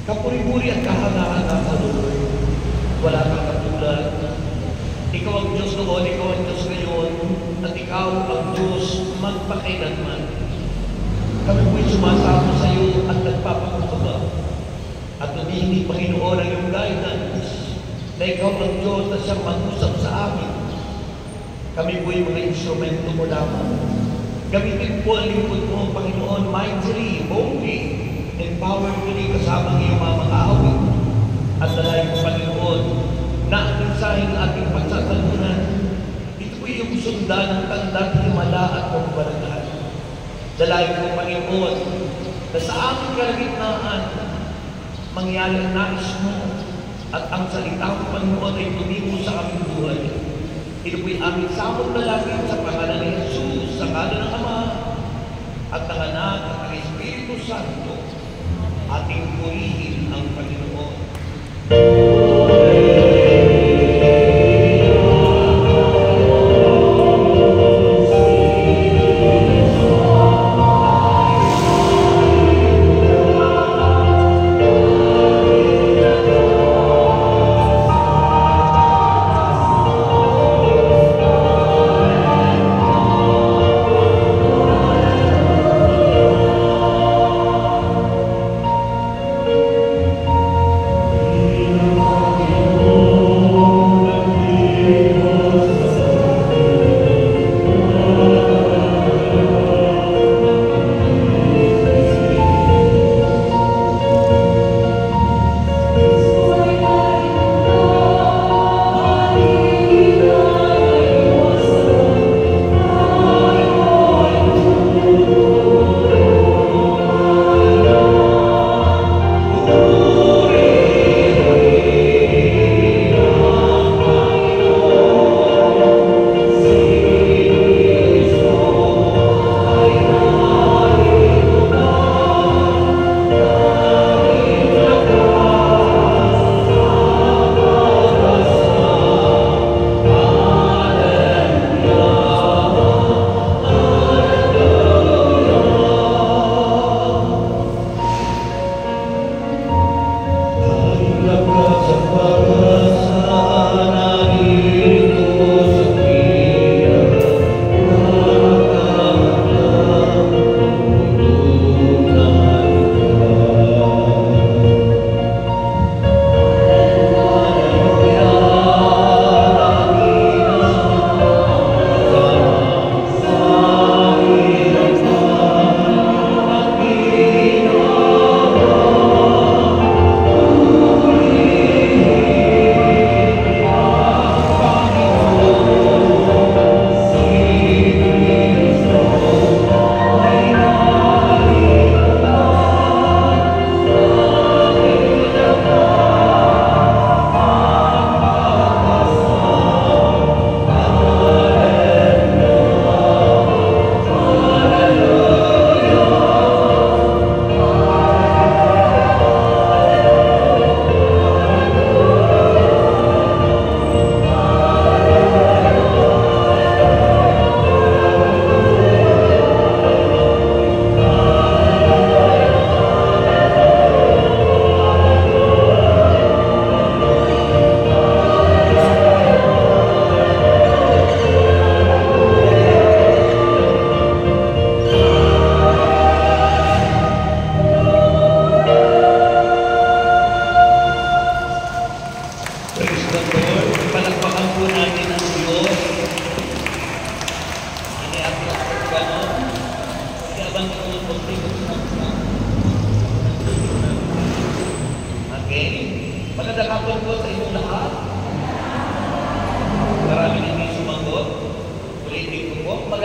Kapuri-puri at kahangahan sa Lord. Wala kang katulad. Ikaw ang Diyos noon, ikaw ang Diyos ngayon, at ikaw ang Diyos magpakailanman. Kami po'y sumasama sa iyo at nagpapakumbaba. At humihingi, Panginoon, ang iyong guidance na ikaw ang Diyos na siyang mag-usap sa amin. Kami po'y mga instrumento mo lamang. Gamitin po ang lingkod mo, Panginoon, mightily, boldly, and powerfully kasama ng iyong mga awit. At dalayan ko, Panginoon, na ang mensahe ng ating pagsasalunan, ito po yung sundan ng tandang himala at pagbarangan. Dalayan ko, Panginoon, na sa aming kalagitnaan, mangyari ang nais mo at ang salita mo, Panginoon, ay tumibo sa aming buhay. Ito po'y aming samot na langit sa pangalan ni Jesus, sa ngalan ng Ama, at ng Anak, at ng Espiritu Santo, ating purihin ang Panginoon.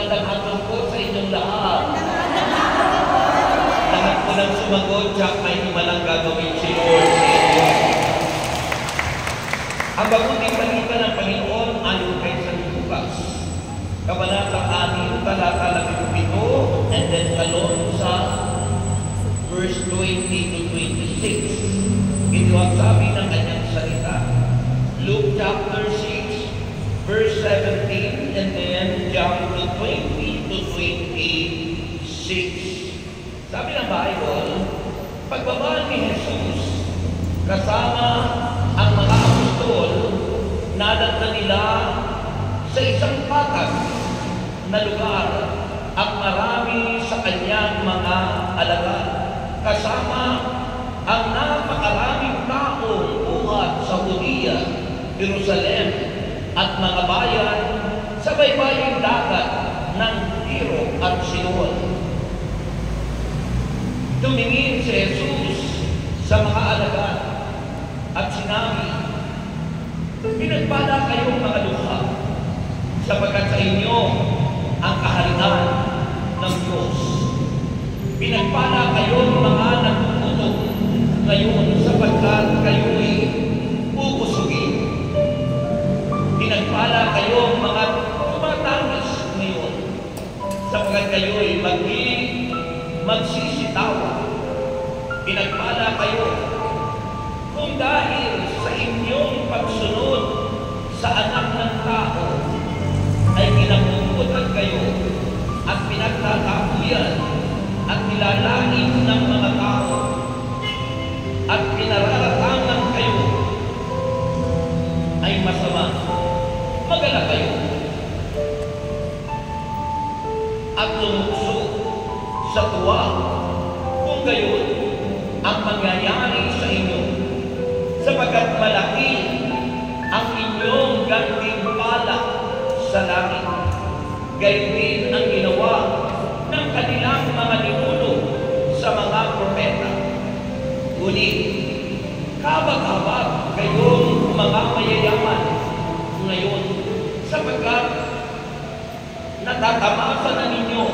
Magandang hapon po sa inyong lahat. Lahat po lang sumagot, Jack, may himalang gagawin si Lord sa inyo. Ang mabuting balita ng Panginoon ayon kay San Lucas, Kabanata 6, talata 17, and then talon sa verse 20 to 26. Ito ang sabi ng kanyang salita. Luke chapter 6, verse 17, and then jump to 20 to 26. Sabi ng Bible, pagbaba ni Jesus kasama ang mga apostol, nadagda nila sa isang patag na lugar ang marami sa kanyang mga alagad. Kasama ang napakaraming taong buhat sa Judea, Jerusalem, at mga bayan sa baybaying dagat ng Tiro at Sidon. Tumingin si Jesus sa mga alagad at sinabi, pinagpala kayong mga luha, sapagkat sa inyo ang kaharian ng Diyos. Pinagpala kayong mga nagpuputok ngayon, sapagkat kayo'y pupusugin. Pinagpala kayong mga tumatangis ngayon, sapagkat kayo'y magsisitawa. Pinagpala kayo kung dahil sa inyong pagsunod sa anak ng tao ay pinapuputan kayo at pinagtatapuyan at nilalain ng mga tao at pinararatangan kayo ay masama. Magala kayo at lumukso sa tuwa kung gayon ang mangyayari sa inyo, sapagkat malaki ang inyong gantimpala sa langit. Gayon din ang ginawa ng kanilang mga ninuno sa mga propeta. Ngunit, kabag-habag kayong mga mayayaman ngayon, sapagkat natatamasa na ninyo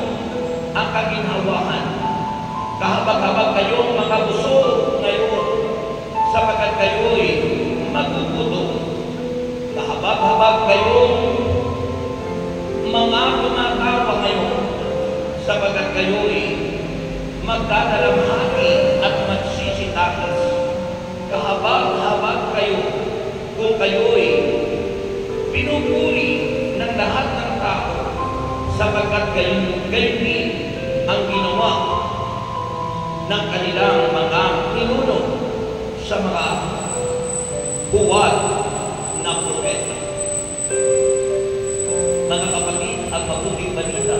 ang kaginhawahan. Kahabag-habag kayong mga busog ngayon, sapagkat kayo'y magugutom. Kahabag-habag kayong mga tumatawa ngayon, sapagkat kayo'y magdadalamhati at magsisitakas. Kahabag-habag kayo kung kayo'y pinupuri ng lahat ng tao, sapagkat gayon din ang ginawa ng kanilang mga ninuno sa mga buwad na propeta. Mga kapatid, ang mabuting balita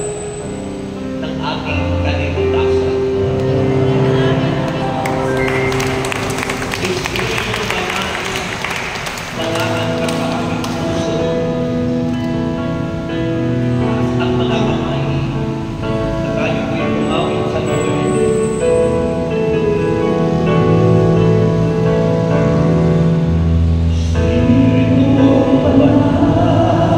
ng ating kaligtasan. Ispiritu mga angkat sa aming puso at mga kamay na tayo ko'y umawit sa Lord. Espiritu Banal,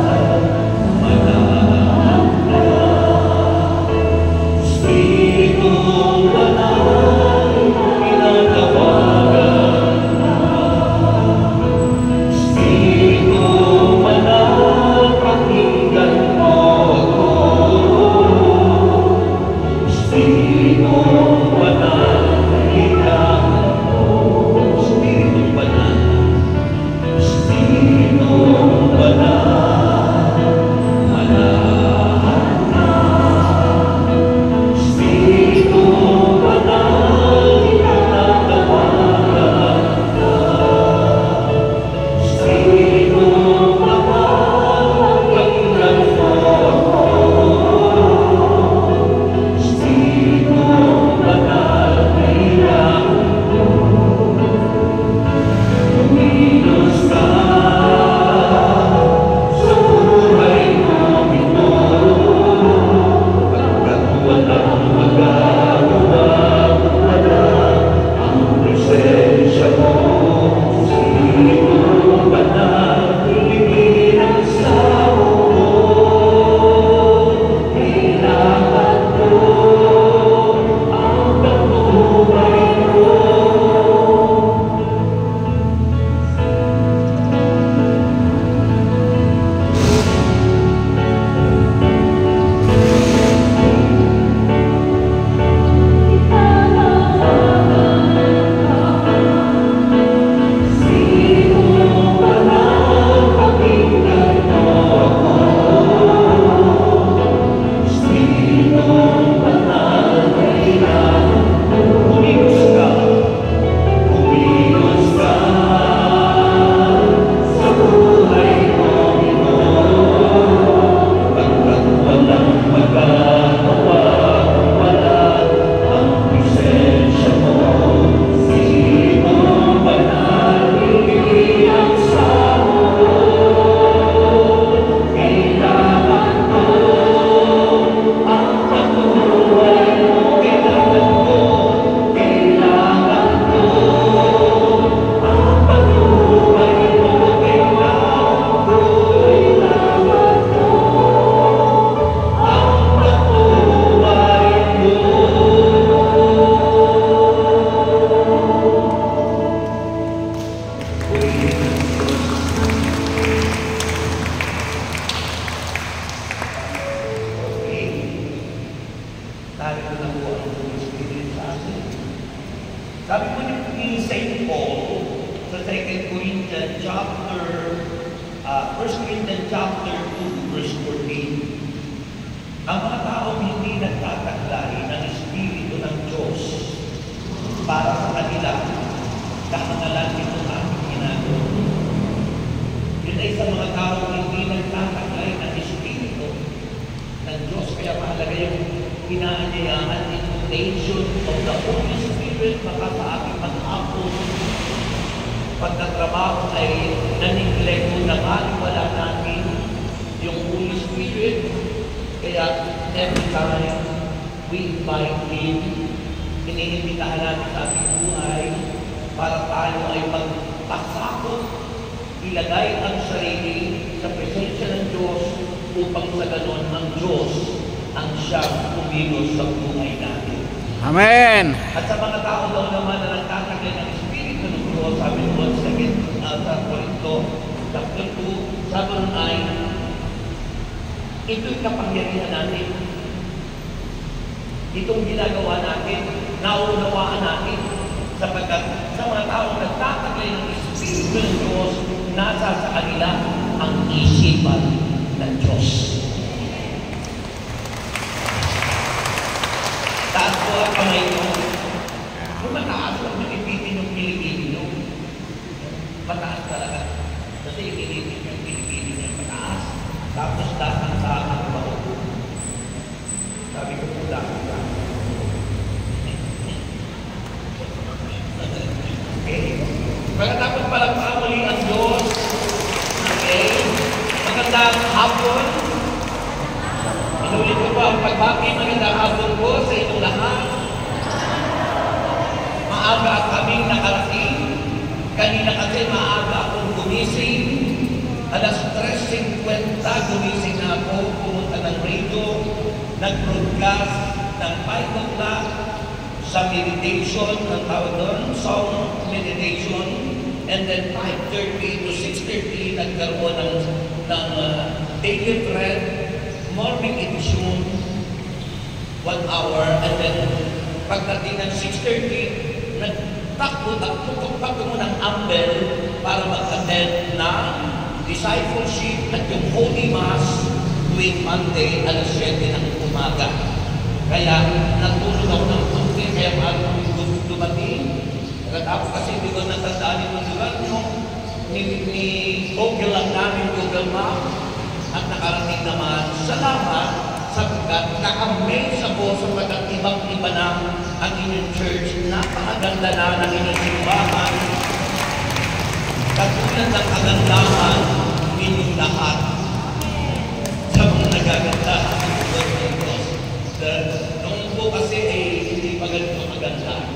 Corinthians chapter 2, verse 14. Ang mga taong hindi nagtataglay ng Espiritu ng Diyos para sa kanila, kahangalan nito ating ginagawa. Yun ay sa mga taong hindi nagtataglay ng Espiritu ng Diyos. Kaya mahalaga yung inaanyayahan, invitation of the Holy Spirit maka sa ating pag-apos. Pagkatrabaho ay naniglego na wala natin yung Holy Spirit. Kaya every time we invite Him, iniimbitahan natin sa ating buhay para tayo ay magpasakot, ilagay ang sarili sa presensya ng Diyos upang sa ganon ang Diyos ang siyang kumilos sa buhay natin. Amen! At sa mga tao daw naman na nagtataglay ng Espiritu ng Diyos, sabi doon sa Corinto, chapter 2, sabi nun ay, ito'y kapangyarihan natin. Itong ginagawa natin, naunawaan natin, sapagkat sa mga taong nagtataglay ng Espiritu ng Diyos, nasa sa kanila ang isipan ng Diyos. Taas ko ang kamay nyo. Kung mataas lang nag-ipitin yung Pilipino nyo, mataas talaga. Kasi ipitin yung Pilipino nyo mataas. Tapos datang sa ang baho. Sabi ko po datang sa okay. Pagkatapos palang pamuli ang Diyos. Okay. Magandang hapon. Inulit ko po ang pagbati. Magandang hapon po sa inyong lahat. Maaga kaming nakarating. Kanina kasi maaga akong gumising. Alas 3:50 gumising na ako. Pumunta ng radio. Nag-broadcast ng 5 o'clock sa meditation, ang tawag doon, song meditation, and then 5:30 to 6:30 nagkaroon ng daily bread, morning edition, 1 hour, and then pagdating ng 6:30, nagtakbo mo ng Ambel para mag-attend ng discipleship at yung Holy Mass tuwing Monday, alas 7 ng umaga. Kaya natulog ako ng konti, kaya bago dumating. Pagkatapos kasi hindi ko natandaan yung lugar nyo. Ni-Google lang namin, Google Map. At nakarating naman, salamat sapagkat na-amaze ako sapagkat ibang-iba na ang inyong church. Napakaganda na ng inyong simbahan. Katulad ng kagandahan ninyong lahat sa mga nagaganda ng Diyos. Noong po kasi hindi pa ganito maganda.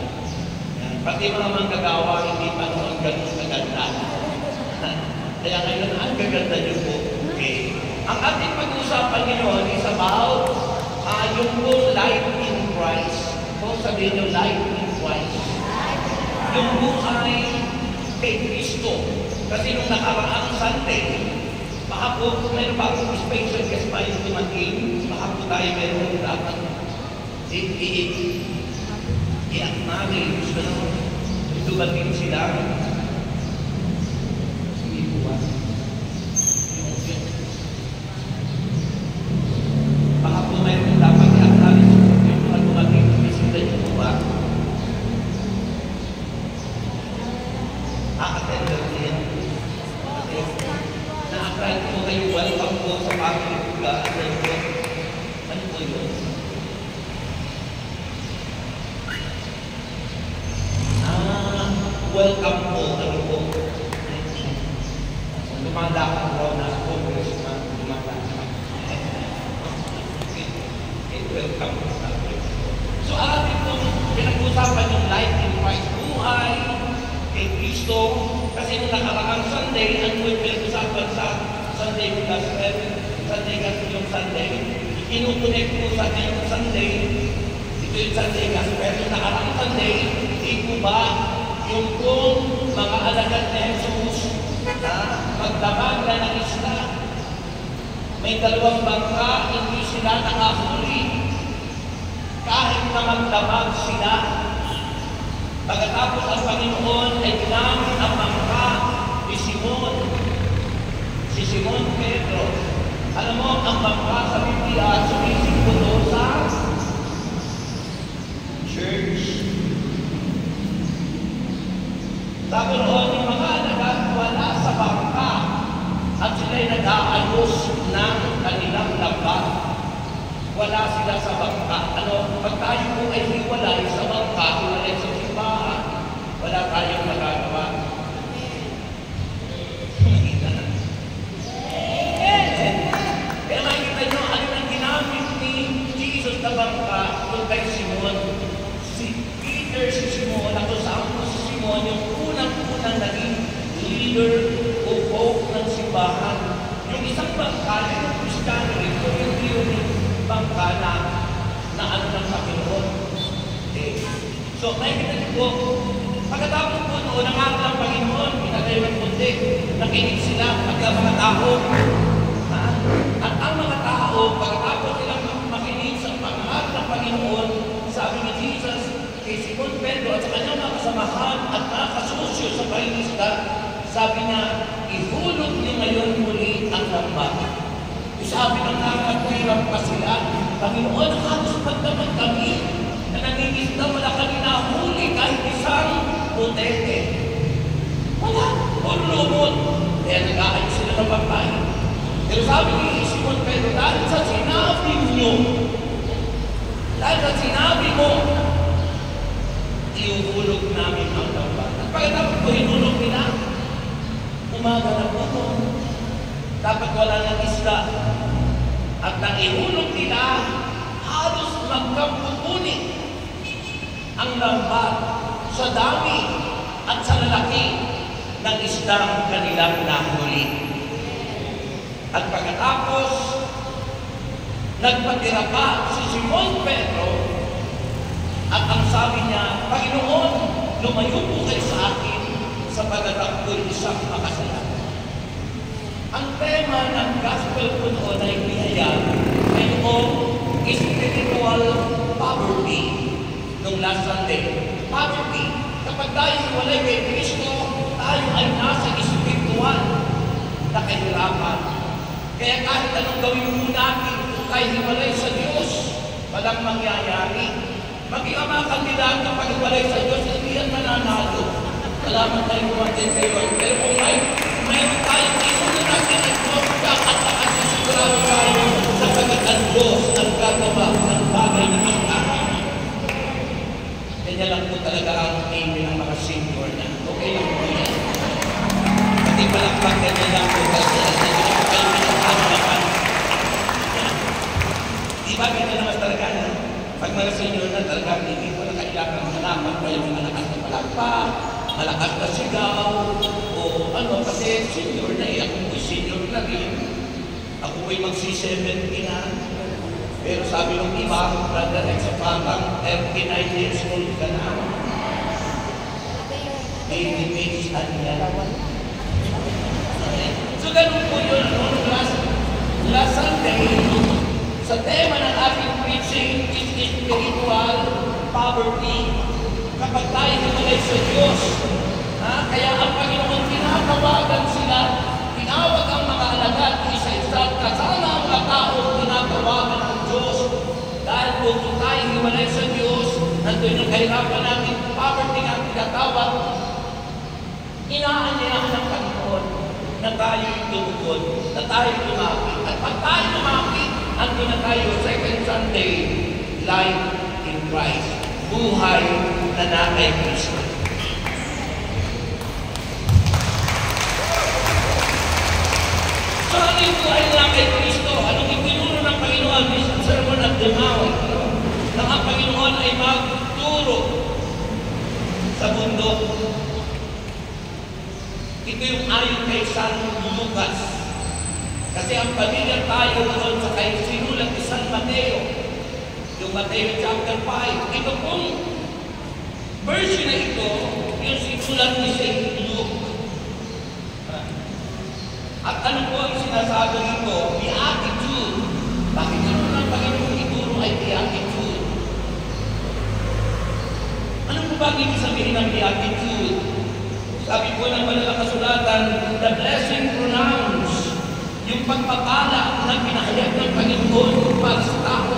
Pati mga manggagawa, hindi pa noon ganito maganda. Kaya ngayon, ang gaganda niyo po. Okay. Ang ating pag-uusapan ngayon is about yung po life in Christ. So sabihin nyo, life in Christ. Yung buhay kay Kristo. Kasi nung nakaraang Sunday, baka po, mayroon pa akong special guest pa yung dumating. Baka po tayo mayroon dapat i-acknowledge na dumating sila. Hindi po ba? Baka po mayroon dapat i-acknowledge yung mga dumating. Bisita niyo po ba? Attender din. Na-apply po kayo, welcome po sa family po ka. Ano po yun? Welcome po, ano po. Lumanda ka po na Congress na lumanda ka. Welcome po sa so, atin po, pinag-usapan yung life in Christ, buhay kay Kristo. Kasi nung nakaraang Sunday, ang pinag-usapan sa Sunday Gospel, Sunday Gospel yung Sunday, inuconnect po sa atin yung Sunday, ito yung Sunday Gospel, yung nakaraang Sunday, hindi po ba yung kung mga alagad ni Jesus na magdamag na ng isla, may 2 bangka, hindi sila nakahuli. Kahit na magdamag sila, pagkatapos ang Panginoon ay ginamit ang bangka ni Simon. Si si Simon Pedro. Alam mo, ang bangka sa Biblia, sumisimbolo sa church. Sabi noon, yung mga alagad wala sa bangka at sila'y nag-aayos ng kanilang labat. Wala sila sa bangka. Pag tayo po ay hiwalay sa bangka, hiwalay sa simbahan, wala tayong magagawa. Kaya makikita nyo, ano ang ginamit ni Jesus na bangka kung kay Simon? Si Peter, si Simon, ako sa si Simon, yung unang naging leader o pope ng simbahan. Yung isang bangka, yung Kristiyano rito, yung bangka na ano ng Panginoon. Okay. So, makikita nyo po, pagkatapos po noon, ang araw ng Panginoon, pinagay ng pundi, nakinig sila pagka mga tao. At ang mga tao, pagkatapos nilang makinig sa pangalan ng Panginoon, sabi ni Jesus kay Simon Pedro at sa kanyang mga kasamahan at mga kasusyo sa palinista, sabi niya, ihulog niyo ngayon muli ang lambat. Sabi ng nakakapirang pa sila, Panginoon, halos pagdaman kami na nangingisda, wala kami nahuli kahit isang butete. Wala, lumot. Kaya nag-aayos sila ng bangkay. Pero sabi ni Simon Pedro, dahil sa sinabi niyo, dahil sa sinabi mo, iuhulog namin ang lambat. At pagkatapos ko hinulog nila, umaga na po ito. Dapat wala ng isla. At nang ihulog nila, halos magkampupunin ang lambat sa dami at sa lalaki ng isdang kanilang nahuli. At pagkatapos, nagpatira pa si Simon Pedro at ang sabi niya, Panginoon, lumayo po kayo sa akin sapagkat ako'y isang makasalanan. Ang tema ng gospel po noon ay biyaya ay yung spiritual poverty nung last Sunday. Poverty. Kapag tayo hiwalay kay Kristo, tayo ay nasa spiritual na kahirapan. Kaya kahit anong gawin mo natin kung tayo hiwalay sa Diyos, walang mangyayari. Maging ang mga kandidato pag hiwalay sa Diyos, hindi yan mananalo. Salamat tayo kumatin kayo. Pero kung mayroon tayong isunod natin ang Diyos, at nakasisigurado tayo sa pagkakang Diyos ang gagawa ng bagay na ang kanya lang po talaga ang aiming ng mga senior na. Okay lang po yan. Pati palakpak kanya lang po kasi kayo pinagkakalaman. Di ba ganyan naman talaga na? Pag mga senior na talaga, hindi po nakailangan hanapan pa yung mga lakas na palakpak, malakas na sigaw, o kasi senior na eh. Ako po'y senior na rin. Ako po'y magsi-70 na. Pero sabi ng iba, brother, sa parang 39 years old ka na. Baby face, ano yan? So, ganun po yun. Last Sunday, sa tema ng ating preaching is spiritual poverty. Kapag tayo hiwalay sa Diyos, kaya ang Panginoon tinatawagan sila, tinawag ang mga alagad, isa-isa, kasama ang mga tao, tinatawagan ang Diyos. Dahil kung tayo hiwalay sa Diyos, nandun yung kahirapan natin, poverty ang tinatawag, inaanyayahan ng Panginoon na tayo'y tumukod, na tayo'y lumapit. At pag tayo lumapit, andun na tayo, second Sunday, life in Christ. Buhay na kay Kristo. So, ano yung buhay na kay Kristo? Anong itinuro ng Panginoon? This Sermon of the Mount. Na ang Panginoon ay magturo sa bundok. Ito yung ayon kay San Lucas. Kasi ang pamilya tayo doon sa kay sinulat ni San Mateo. Yung Mateo chapter 5. Ito pong version na ito, yung sinulat ni St. Luke. At ano po ang sinasabi nito? Beatitude. Bakit ano ng Panginoon ituro ay beatitude? Ano po ba ibig sabihin ng beatitude? Sabi po ng banal na kasulatan, the blessing pronounced yung pagpapala na pinahayag ng Panginoon para sa tao.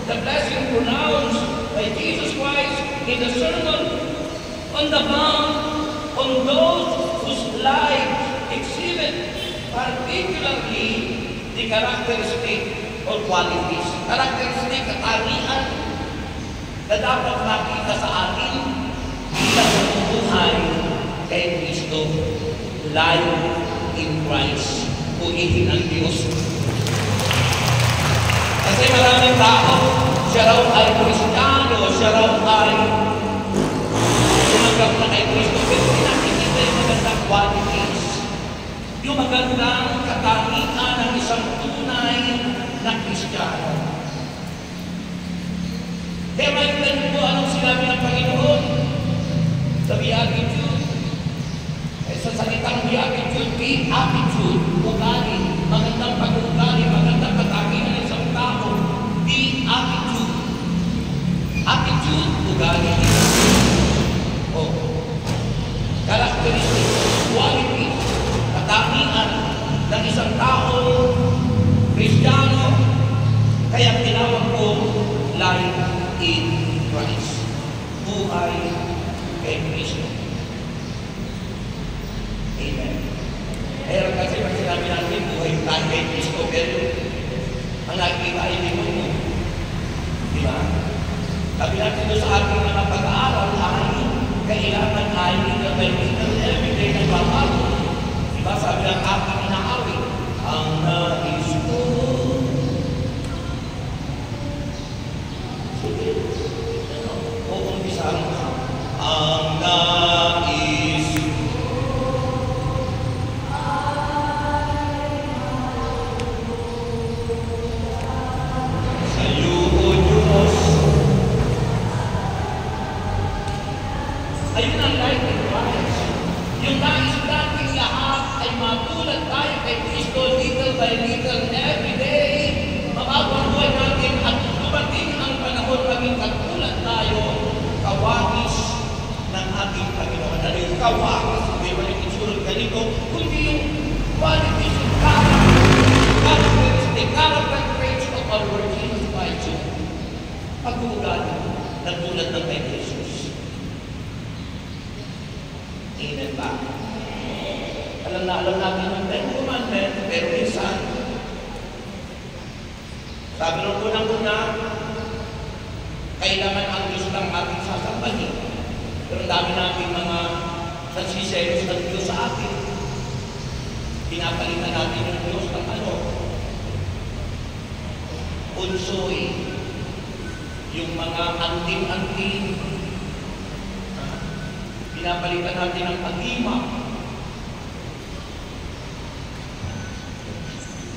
The blessing pronounced by Jesus Christ in the Sermon on the Mount on those whose lives exhibit particularly the characteristic or qualities, characteristic katarian na dapat makita sa atin bilang buhay kay Kristo, life in Christ, puihin ang Diyos. Kasi maraming tao, siya raw ay Kristiyano, siya raw ay tumanggap na kay Kristo, pero pinakikita yung magandang qualities, yung magandang katangian ng isang tunay na Kristiyano. Kaya maintindihan mo anong sinabi ng Panginoon sa beatitude. Sa salitang beatitude, beatitude, ugali, magandang pag-ugali, magandang katangian ng isang tao, beatitude. Attitude, ugali. Characteristic, quality, katangian ng isang tao, Kristiyano, kaya tinawag ko life in Christ. Buhay kay Kristo. Amen. Pero kasi pag sinabi natin, buhay tayo kay Kristo, pero ang nakikita ay limon mo. Di ba? Sabi natin doon sa ating mga pag-aaral ay kailangan ay intervention everyday ng pag-aaral. Di ba? Sabi ng ating inaawit, ang nais ko. Sige. Uumpisahan ka. Ang nais sa'yo, O Diyos. Ayun ang life in Christ. Yung nais natin lahat ay matulad tayo kay Kristo little by little every day. Mababang buhay natin at dumating ang panahon maging katulad tayo, kawagis ng ating Panginoon. Ano yung kawagis? Hindi ba yung itsurot ganito? Kundi yung qualities, yung characteristic, character traits of our Lord Jesus Christ. Pag-uugali na tulad ng kay Jesus. Amen ba? Alam natin yung 10 commandments, pero minsan, sabi nung unang-una, kailangan ang Diyos lang ating sasambahin. Pero ang dami natin mga nagsiselos ng Diyos sa atin. Pinapalitan natin yung Diyos ng ano? Unsoy. Yung mga anting-anting. Pinapalitan natin ang agima.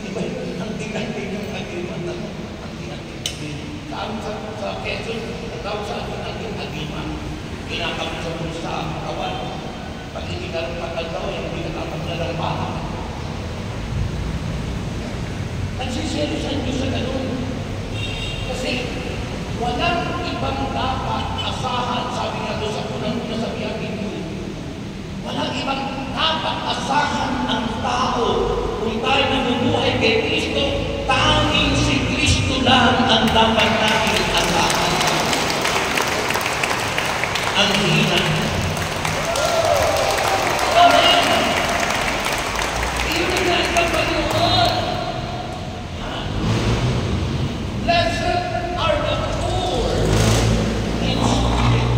Hindi ba yung anting-anting yung agima? Anting-anting. Sa Quezon, natawag sa atin ang agima. Kinakamit sa bulsa, kawan. Pag hindi ka rin patagaw, hindi ka kapagla ng bahay. Nagsiselos ang Diyos sa ganun. Kasi walang ibang dapat asahan, sabi nga doon sa unang-una sa beatitude. Walang ibang dapat asahan ang tao kung tayo nabubuhay kay Kristo, tanging si Kristo lang ang dapat natin asahan. Ang hina. Amen! Iyon ang Panginoon. Blessed are the poor in spirit.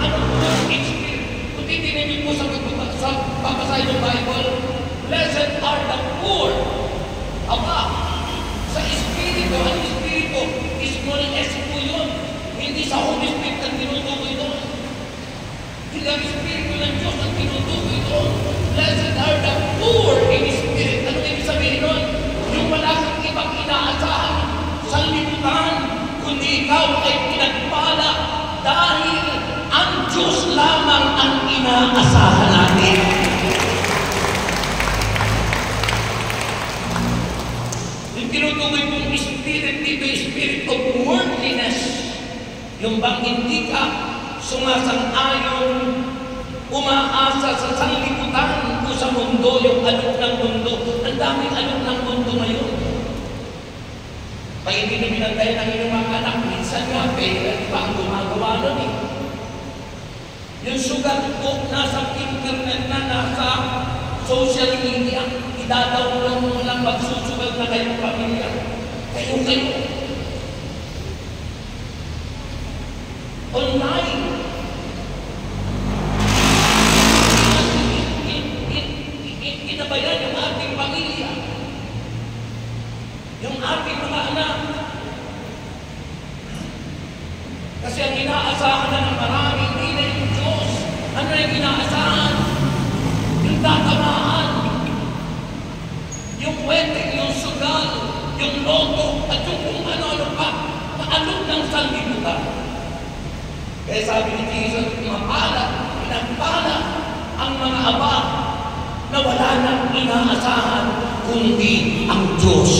Ano po in spirit? Kung titinigin mo sa papasahin ng Bible, blessed are the poor. Aba, sa Espiritu, ang Espiritu, small s po yun. Hindi sa Holy Spirit ang tinutukoy doon. Hindi ang Espiritu ng Diyos ang tinutukoy doon. Blessed are the poor in spirit. Ano ibig sabihin nun? Yung wala kang ibang inaasahan sa liputan, kundi ikaw ay pinagpala dahil ang Diyos lamang ang inaasahan natin. Yung tinutukoy kong spirit dito, spirit of worldliness. Yung bang hindi ka sumasang-ayon umaasa sa sanlibutan o sa mundo, yung alok ng mundo. Ang daming alok ng mundo ngayon. Pag hindi na binantay ng inyong mga anak, minsan nga, pera pa ang gumagawa nun eh. Yung sugar book nasa internet na, nasa social media, idadaw mo lang magsusugal na kayong pamilya. Kayo. Online. Inabayan yung ating pamilya. Yung ating mga anak. Kasi ang inaasahan na ng marami, hindi na yung Diyos. Ano yung inaasahan? Yung tatamaan. Yung wedding, yung sugal, yung loto, at yung kung ano-ano pa. Maalok ng sanlibutan. Kaya sabi ni Jesus, pinagpala ang mga aba na wala nang inaasahan kundi ang Diyos.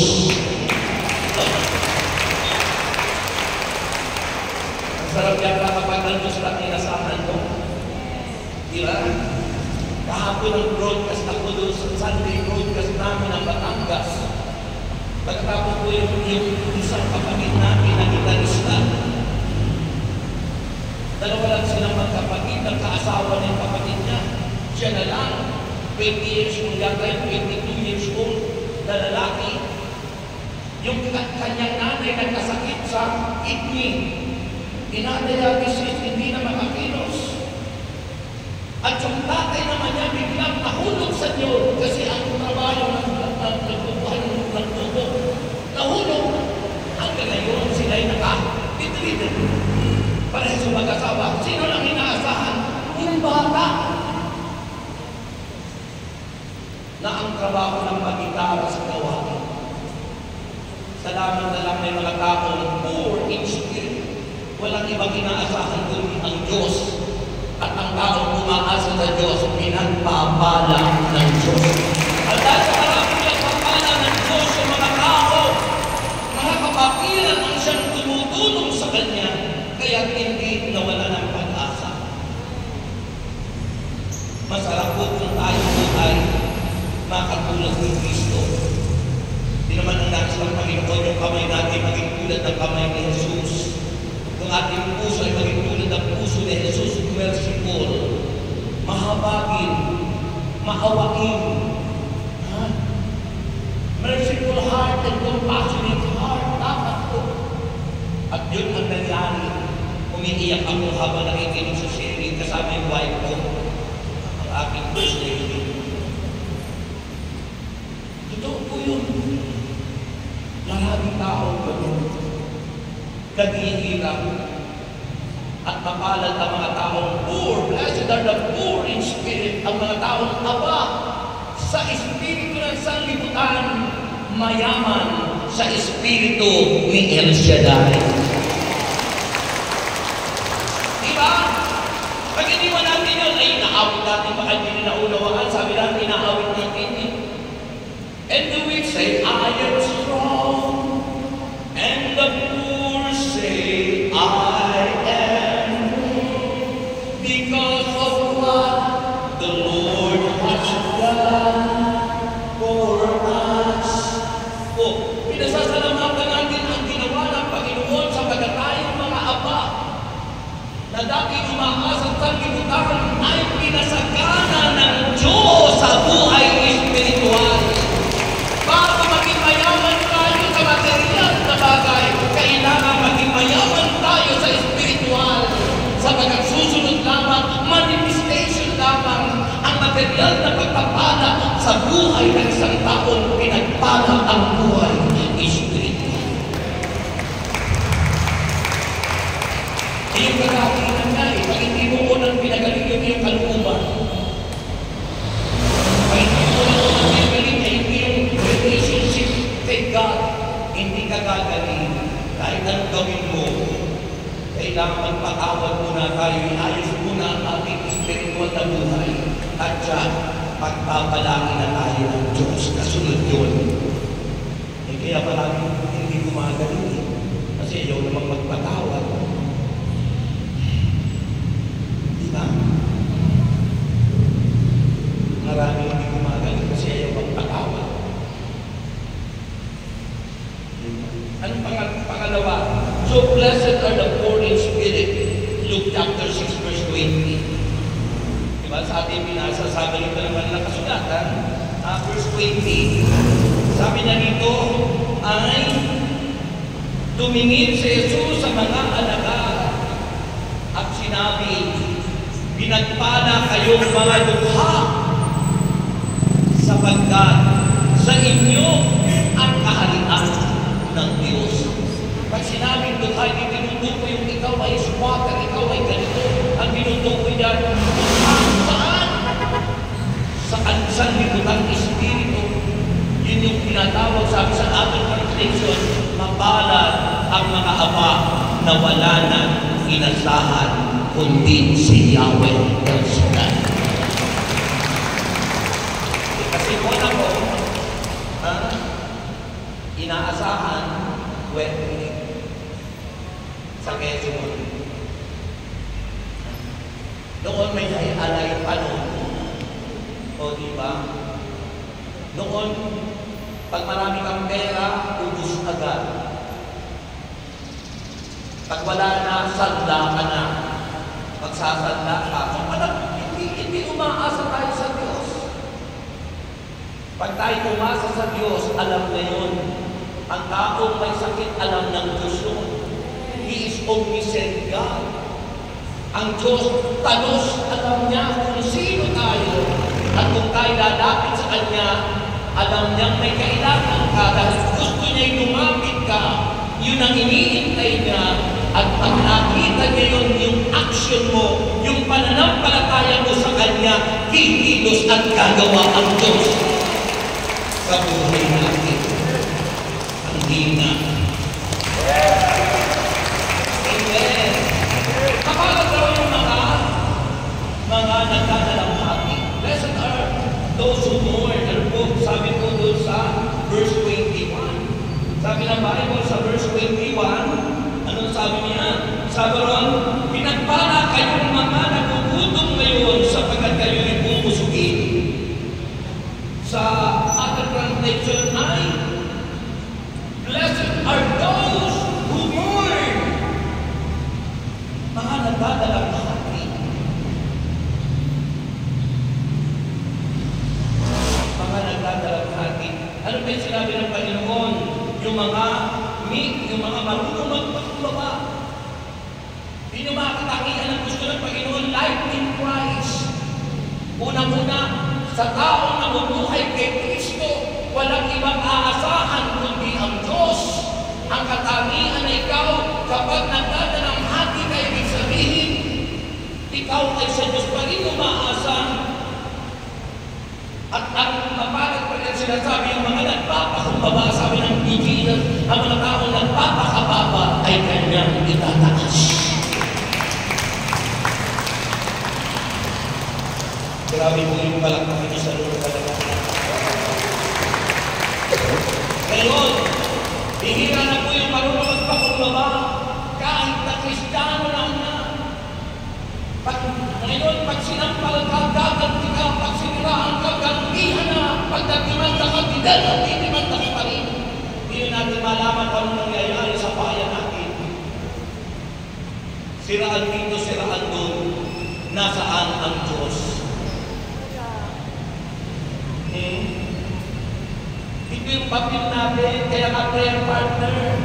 Ang sarap yata kapag ang Diyos lang inaasahan mo. Diba? Kahapon ang broadcast ako doon sa Sunday broadcast namin ng Batangas. Pagkatapos ko yung isang kapatid namin na gitarista. Dalawa lang silang magkapatid, nagkaasawa ng kapatid niya. Siya na lang, 20 years old, yata 22 years old na lalaki. Yung kanyang nanay nagkasakit sa kidney. Dinadialysis, hindi na makakilos. At yung tatay naman niya biglang nahulog sa Diyos kasi ang trabaho nagbubuhan ng tubo. Nahulog. Hanggang ngayon sila'y naka-titritin. Parehas yung mag-asawa. Sino lang inaasahan? Yung bata. Na ang trabaho ng pag-gitara sa gawain. Salamat na lang may mga taong poor in spirit. Walang ibang inaasahan kundi ang Diyos. At ang taong umaasa sa Diyos, pinagpapala ng Diyos. At dahil sa maraming pinagpapala ng Diyos yung mga tao, mga kapakiran ang siyang tumutulong sa Kanya, kaya hindi nawala ng pag-asa. Masarap po kung tayo po ay makatulad ng Kristo. Di naman ang nais ng Panginoon yung kamay natin maging tulad ng kamay ni Jesus. Kung ating puso ay maging tulad ng puso ni Jesus, merciful, mahabagin, maawain, merciful heart and compassionate heart, dapat po. At yun ang nangyari. Umiiyak ako habang nakikinig sa sharing kasama yung wife ko, ang aking first lady. Totoo po yun. Maraming tao po yun. Nag-iirap. At mapalad ang mga taong poor. Blessed are the poor in spirit. Ang mga taong aba sa espiritu ng sanlibutan, mayaman sa espiritu ni El Shaddai. Diba? Pag iniwan natin yun, ay naawit natin, baka hindi na naunawaan, sabi natin, naawit natin yun. And the weak say, I am strong. And the poor say, I am weak. Because of what the Lord has done for us. Oh, pinasasalamatan natin ang ginawa ng Panginoon sa pagkatayong mga aba na dati umaasa sa sanlibutan ay pinasagana ng Diyos sa buhay espiritual. Para maging mayaman tayo sa material na bagay, kailangan maging mayaman tayo sa espiritual. Sapagkat susunod lamang, manifestation lamang ang material na pagpapala sa buhay ng isang taong pinagpala ang buhay espiritual. Yung kagalingan nga eh, pag hindi mo unang pinagaling yung kalooban. Pag hindi mo unang pinagaling ay hindi yung relationship kay God, hindi ka gagaling. Kahit anong gawin mo, kailangan magpatawad muna tayo, iayos muna ang ating spiritual na buhay. At siya, pagpapalangin na tayo ng Diyos, kasunod yun. Eh kaya maraming hindi gumagaling eh. Kasi ayaw namang magpatawad. Diba? Anong pangalawa? So, blessed are the poor in spirit. Luke chapter 6, verse 20. Diba? Sa ating binasa, sabi nito naman na kasulatan, verse 20, sabi na nito ay tumingin si Jesus sa mga alagad at sinabi, pinagpala kayong mga lukha sapagkat sa inyo ang kaharian ng Diyos. Pag sinabing lukha, hindi tinutukoy yung ikaw ay squatter, ikaw ay ganito. Ang tinutukoy dyan, saan? Sa sanlibutan Espiritu. Yun yung tinatawag, sabi sa ating translation, mapalad ang mga ama na wala na inasahan kundi si Yahweh El Shaddai. Kasi kung ako, inaasahan, sa Quezon. Noon may alay pa noon. O diba? Noon, pag marami kang pera, ubus agad. Pag wala na, sanda ka na. Magsasanda ka. Kung hindi umaasa tayo sa Diyos. Pag tayo umasa sa Diyos, alam na yun. Ang taong may sakit, alam ng Diyos yun. He is omniscient God. Ang Diyos, talos, alam niya kung sino tayo. At kung tayo lalapit sa Kanya, alam niyang may kailangan ka. Dahil gusto niya'y lumapit ka. Yun ang iniintay niya. At pag nakita niya yun, yung action mo, yung pananampalataya mo sa Kanya, kikilos at gagawa ang Diyos sa buhay natin. Ang hina. Amen. Kapag daw yung mga nagdadalamhati. Blessed are those who mourn. Ano po, sabi ko doon sa verse 21. Sabi ng Bible sa verse 21, anong sabi niya? Sabi ron, pinagpala kayong mga nagugutom ngayon sapagkat kayo'y bubusugin. Sa other translation ay, blessed are those who mourn. Mga nagdadalamhati. Mga nagdadalamhati. Ano ba yung sinabi ng Panginoon? Yung mga meek, yung mga marunong magpakumbaba. Yun yung mga katakian ng gusto ng Panginoon, life in Christ. Una-una, sa taong namumuhay kay Kristo, walang ibang aasahan kundi ang Diyos. Ang katangian na ikaw, kapag nagdadalamhati ka, ibig sabihin, ikaw ay sa Diyos pa rin umaasa. At ang mapalat pa rin sinasabi, ang mga nagpapakumbaba, sabi ng Bibiliya, ang mga taong nagpapakababa ay kanyang itataas. Grabe mo yung palakpak ito sa lupa talaga. Ngayon, bihira na po yung marunong magpakumbaba kahit na Kristiyano lang na. Ngayon, pag sinampal ka, gaganti ka, pag siniraan ka, gantihan na, pag nagdimanda ka, dinimanda ka pa rin. Hindi natin malaman kung anong nangyayari sa bayan natin. Siraan dito, siraan doon. Nasaan ang Diyos? Ito yung papel natin, kaya ka prayer partner.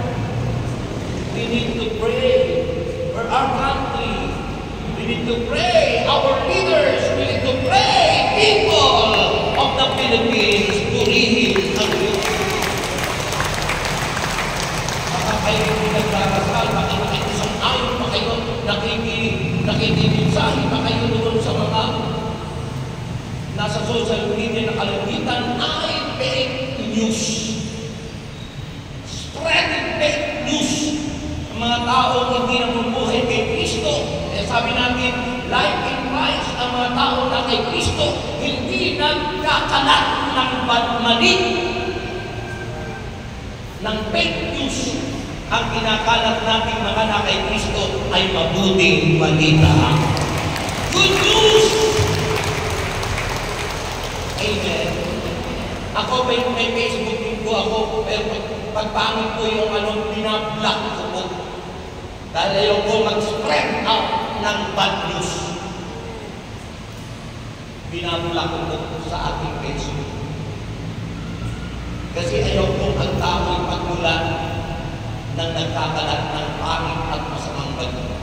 We need to pray for our country. We need to pray our leaders. We need to pray people of the Philippines. Purihin ang Diyos. Baka kayo pinagdarasal, baka nakikisang-ayon pa kayo, nakikiminsahe pa kayo doon sa mga nasa social media na kalamitan ay fake news. Spreading fake news. Ang mga taong hindi namumuhay kay Kristo. Sabi natin, life in Christ, ang mga taong na kay Kristo, hindi nagkakalat ng mali, ng fake news. Ang kinakalat natin mga na kay Kristo ay mabuting balita. Good news! Amen. Ako may Facebook din po ako, pero kapag pangit ko yung binablock ko po. Dahil ayaw ko mag-spread out ng bad news. Binablock ko po sa ating Facebook. Kasi ayaw ko ang tao'y pagmulan ng nagkakalat ng pangit at masamang balita.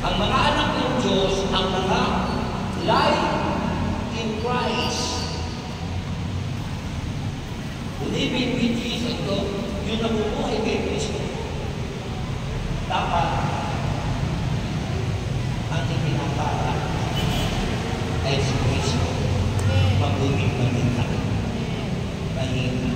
Ang mga anak ng Diyos, ang mga life in Christ, living with Jesus, yung nabubuhay kay Kristo, dapat ang ipinapala ay si Kristo, mabuting maganda, mahina.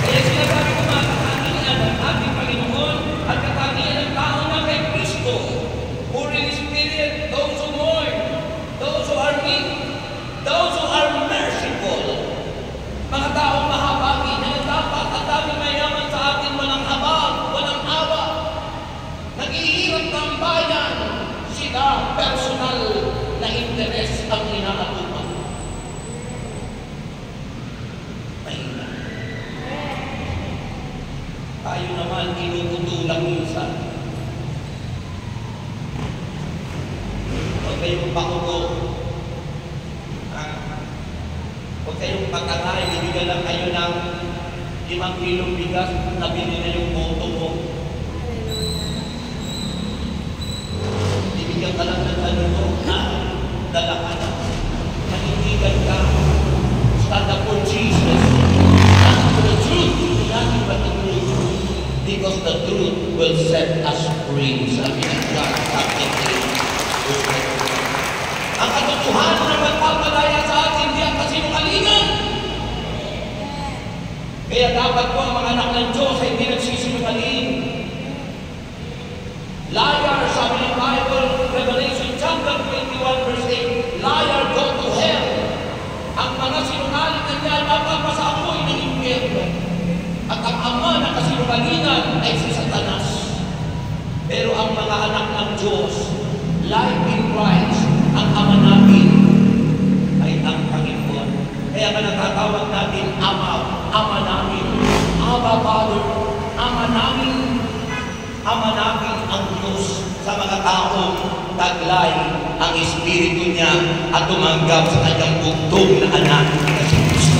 Kaya sinasabi ko mga katangian ng ating Panginoon at katangian ng tao na kay Kristo, poor in spirit, those who mourn, those who are weak, those who are merciful, mga taong mahabagi na dapat at daming mayaman sa atin, walang habag, walang awa, naghihirap ng bayan, sila personal na interes ang inaatupan. Mahina. Tayo naman inututulang minsan. Huwag kayong pakuko. Huwag kayong patangay, bibigyan lang kayo ng 5 kilong bigas, nabili na yung boto mo. Bibigyan ka lang ng ano na dala ka na. Manindigan ka. Stand up for Jesus. Stand up for the truth. Nothing but the truth. Because the truth will set us free. Sabi ng God, chapter 3. Ang katotohanan na magpapalaya sa atin, hindi ang kasinungalingan. Kaya dapat po ang mga anak ng Diyos ay hindi nagsisinungaling. Liar, sabi ng Bible, Revelation chapter 21 verse 8, liar, go to hell. Ang mga sinungaling na niya mapapasapoy ng impyerno. At ang ama na kasinungalingan ay si Satanas. Pero ang mga anak ng Diyos, life in Christ, ang ama natin ay ang Panginoon. Kaya nga natatawag natin Ama, Ama namin, Abba Father, Ama namin ang Diyos sa mga taong taglay ang Espiritu niya at tumanggap sa kanyang bugtong na anak na si Kristo.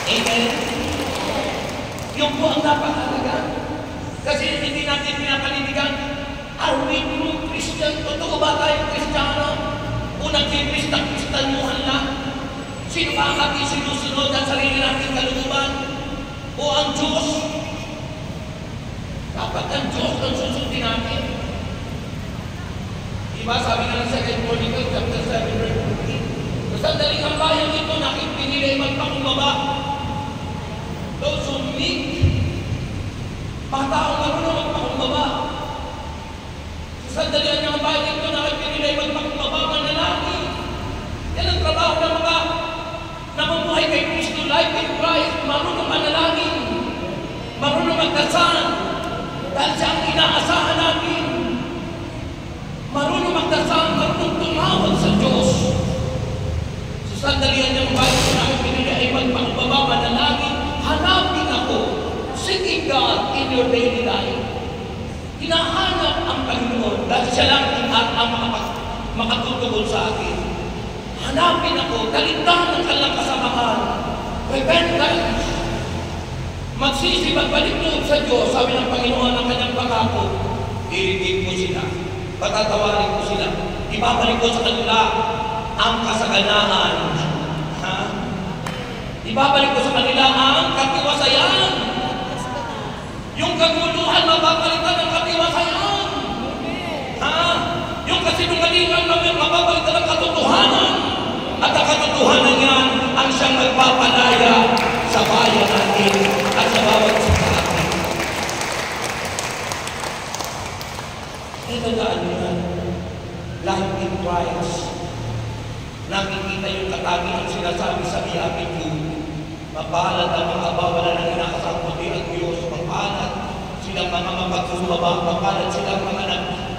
Amen? Yung po ang napakalaga. Kasi hindi natin pinapanindigan, are we true Christian? Totoo ba tayong Kristiyano? Unang Kristanyuhan lang? Sino ba ang ating sinusunod ang sarili natin kalooban? O ang Diyos? Dapat ang Diyos ang susundin natin. Diba sabi nga ng 2 Chronicles chapter 7 verse 14, sa sandaling ang bayan ito nakit pinili magpakumbaba. Those who meet, mga taong marunong magpakumbaba. Sandalian niya ang bayan ito na pinilay magpakumbaba manalangin. Yan ang trabaho ng mga namumuhay kay Kristo, life in Christ, marunong manalangin, marunong magdasal, dahil siya ang inaasahan natin. Marunong magdasal, marunong tumawag sa Diyos. Sandalian niya ang bayan ito na pinilay magpakumbaba manalangin, hanapin ako, seeking God in your daily life. Hinahanap ang Panginoon dahil siya lang ang makatutugod sa akin. Hanapin ako, kaligtahan ng kanilang kasamahan. Repentance. Magsisi, magbalik loob sa Diyos. Sabi ng Panginoon ng kanyang pangako, irigin ko sila, patatawarin ko sila, ibabalik ko sa kanila ang kasaganaan. Ha? Ibabalik ko sa kanila ang katiwasayan. Yung kaguluhan, mapapalitan ng katiwasayan. Ha? Yung kasinungalingan, mapapalitan ng katotohanan. At ang katotohanan yan, ang siyang magpapalaya sa bayan natin at sa bawat isa sa atin. Itandaan nyo yan. Life in Christ. Nakikita yung katangian sinasabi sa Iyapit Jude. Mapalad ang mga bawala ng inakasaputi ang Diyos. Mapalad silang mga mapagkumbaba. Mapalad silang mga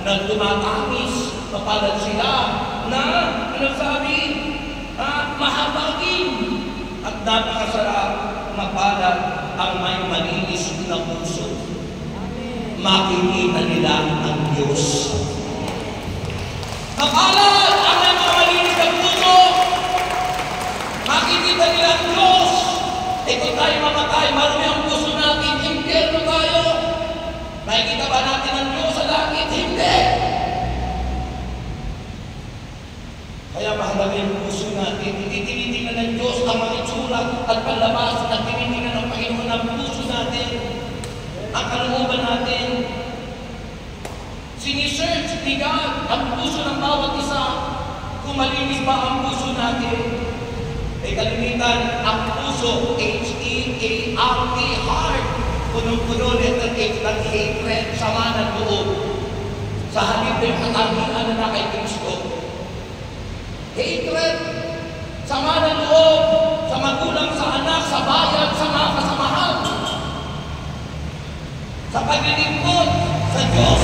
nagtumatamis. Mapalad sila na, ano sabi? napakasarap, mapalad ang may malinis na puso. Makikita nila ang Diyos. Mapalad ang may mga malinis na puso. Makikita nila ang Diyos. Kung tayo mamatay, marumi ang puso natin, impyerno tayo. Makikita ba natin ang Diyos sa langit? Hindi. Kaya mahalaga yung puso natin. Hindi tinitingnan ng Diyos ang mga itsura at panlabas at tinitingnan ng Panginoon ang puso natin, ang kalooban natin. Sinisearch ni God ang puso ng bawat isa kung malinis ba ang puso natin. Ay kalimitan, ang puso, H-E-A-R-T, heart, punong-puno, letter H ng hatred, sama ng loob. Sa halip ng katangian na kay Kristo. Hatred, sama ng loob, sa magulang, sa anak, sa bayan, sa mga kasamahan. Sa paglilingkod sa Diyos,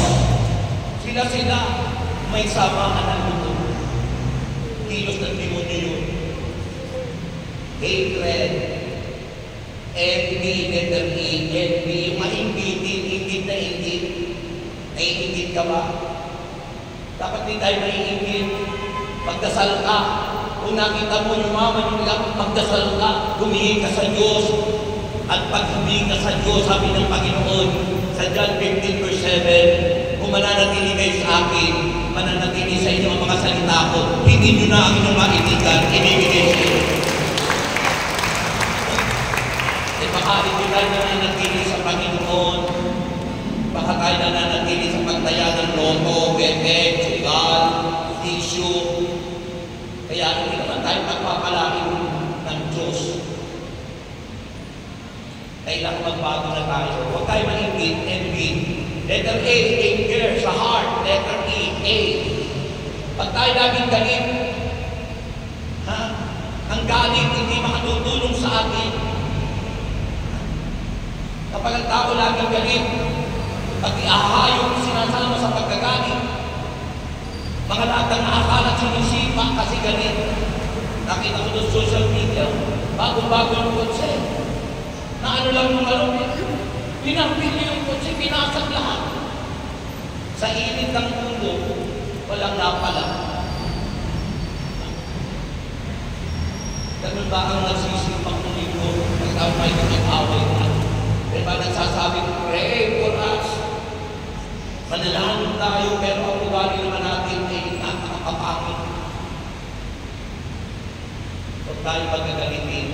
sila may samaan ng loob. Kilos ng demonyo yun. Hatred, envy, letter E, envy, mainggitin, ingit na ingit. Naiingit ka ba? Dapat din tayo maiingit. Magdasal ka. Kung nakita mo yung mama yung magdasal ka, humingi ka sa Diyos. At pag humingi ka sa Diyos, sabi ng Panginoon, sa John 15:7, kung mananatili kayo sa akin, mananatili sa inyo ang mga salita ko, hindi nyo na ang inyong maibigay, inibigay sa inyo. Baka hindi tayo nananatili sa Panginoon, baka tayo nananatili sa pagtaya ng loto, bebek, sugal, tissue. Kaya hindi naman tayo pagpapalain ng Diyos. Kailangan magbago na tayo. Huwag tayo maingit, envy. Letter A, anger sa heart. Letter E, A. Pag tayo laging galit, ang galit hindi makatutulong sa atin. Kapag ang tao laging galit, pag iahayong sinasama sa pagkagalit, mga lahat ng nakakalat sinisipa kasi galit. Nakita ko doon social media, bago-bago yung kotse. Na ano lang yung malupit. Pinampili yung kotse, pinasag lahat. Sa init ng mundo, walang napala. Ganun ba ang nagsisipang mundo? Pagkamay ng away na. Diba nagsasabi, pray for us. Manalangin tayo, pero ang ugali naman natin ay nakakapangit. Huwag tayo pagkagalitin.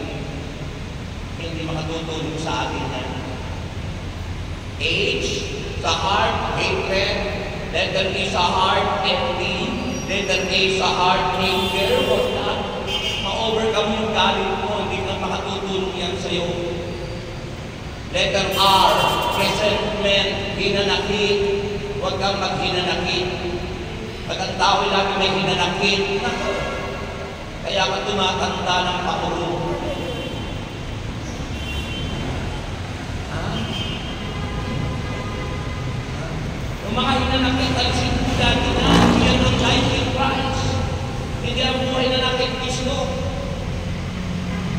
Hindi makatutulong sa atin yan. H, sa heart, hatred. Letter E sa heart, envy. Letter A sa heart, anger. Huwag na. Ma-overcome yung galit mo. Hindi ka makatutulong yan sa'yo. Letter R, resentment, hinanakit. Huwag kang maghinanakit. Pag ang tao lagi may hinanakit, kaya ka tumatanda ng pakurong. Yung mga hinanakit, alisin mo dati na, yan ang life in Christ. Hindi ang buhay na nakit Kristo.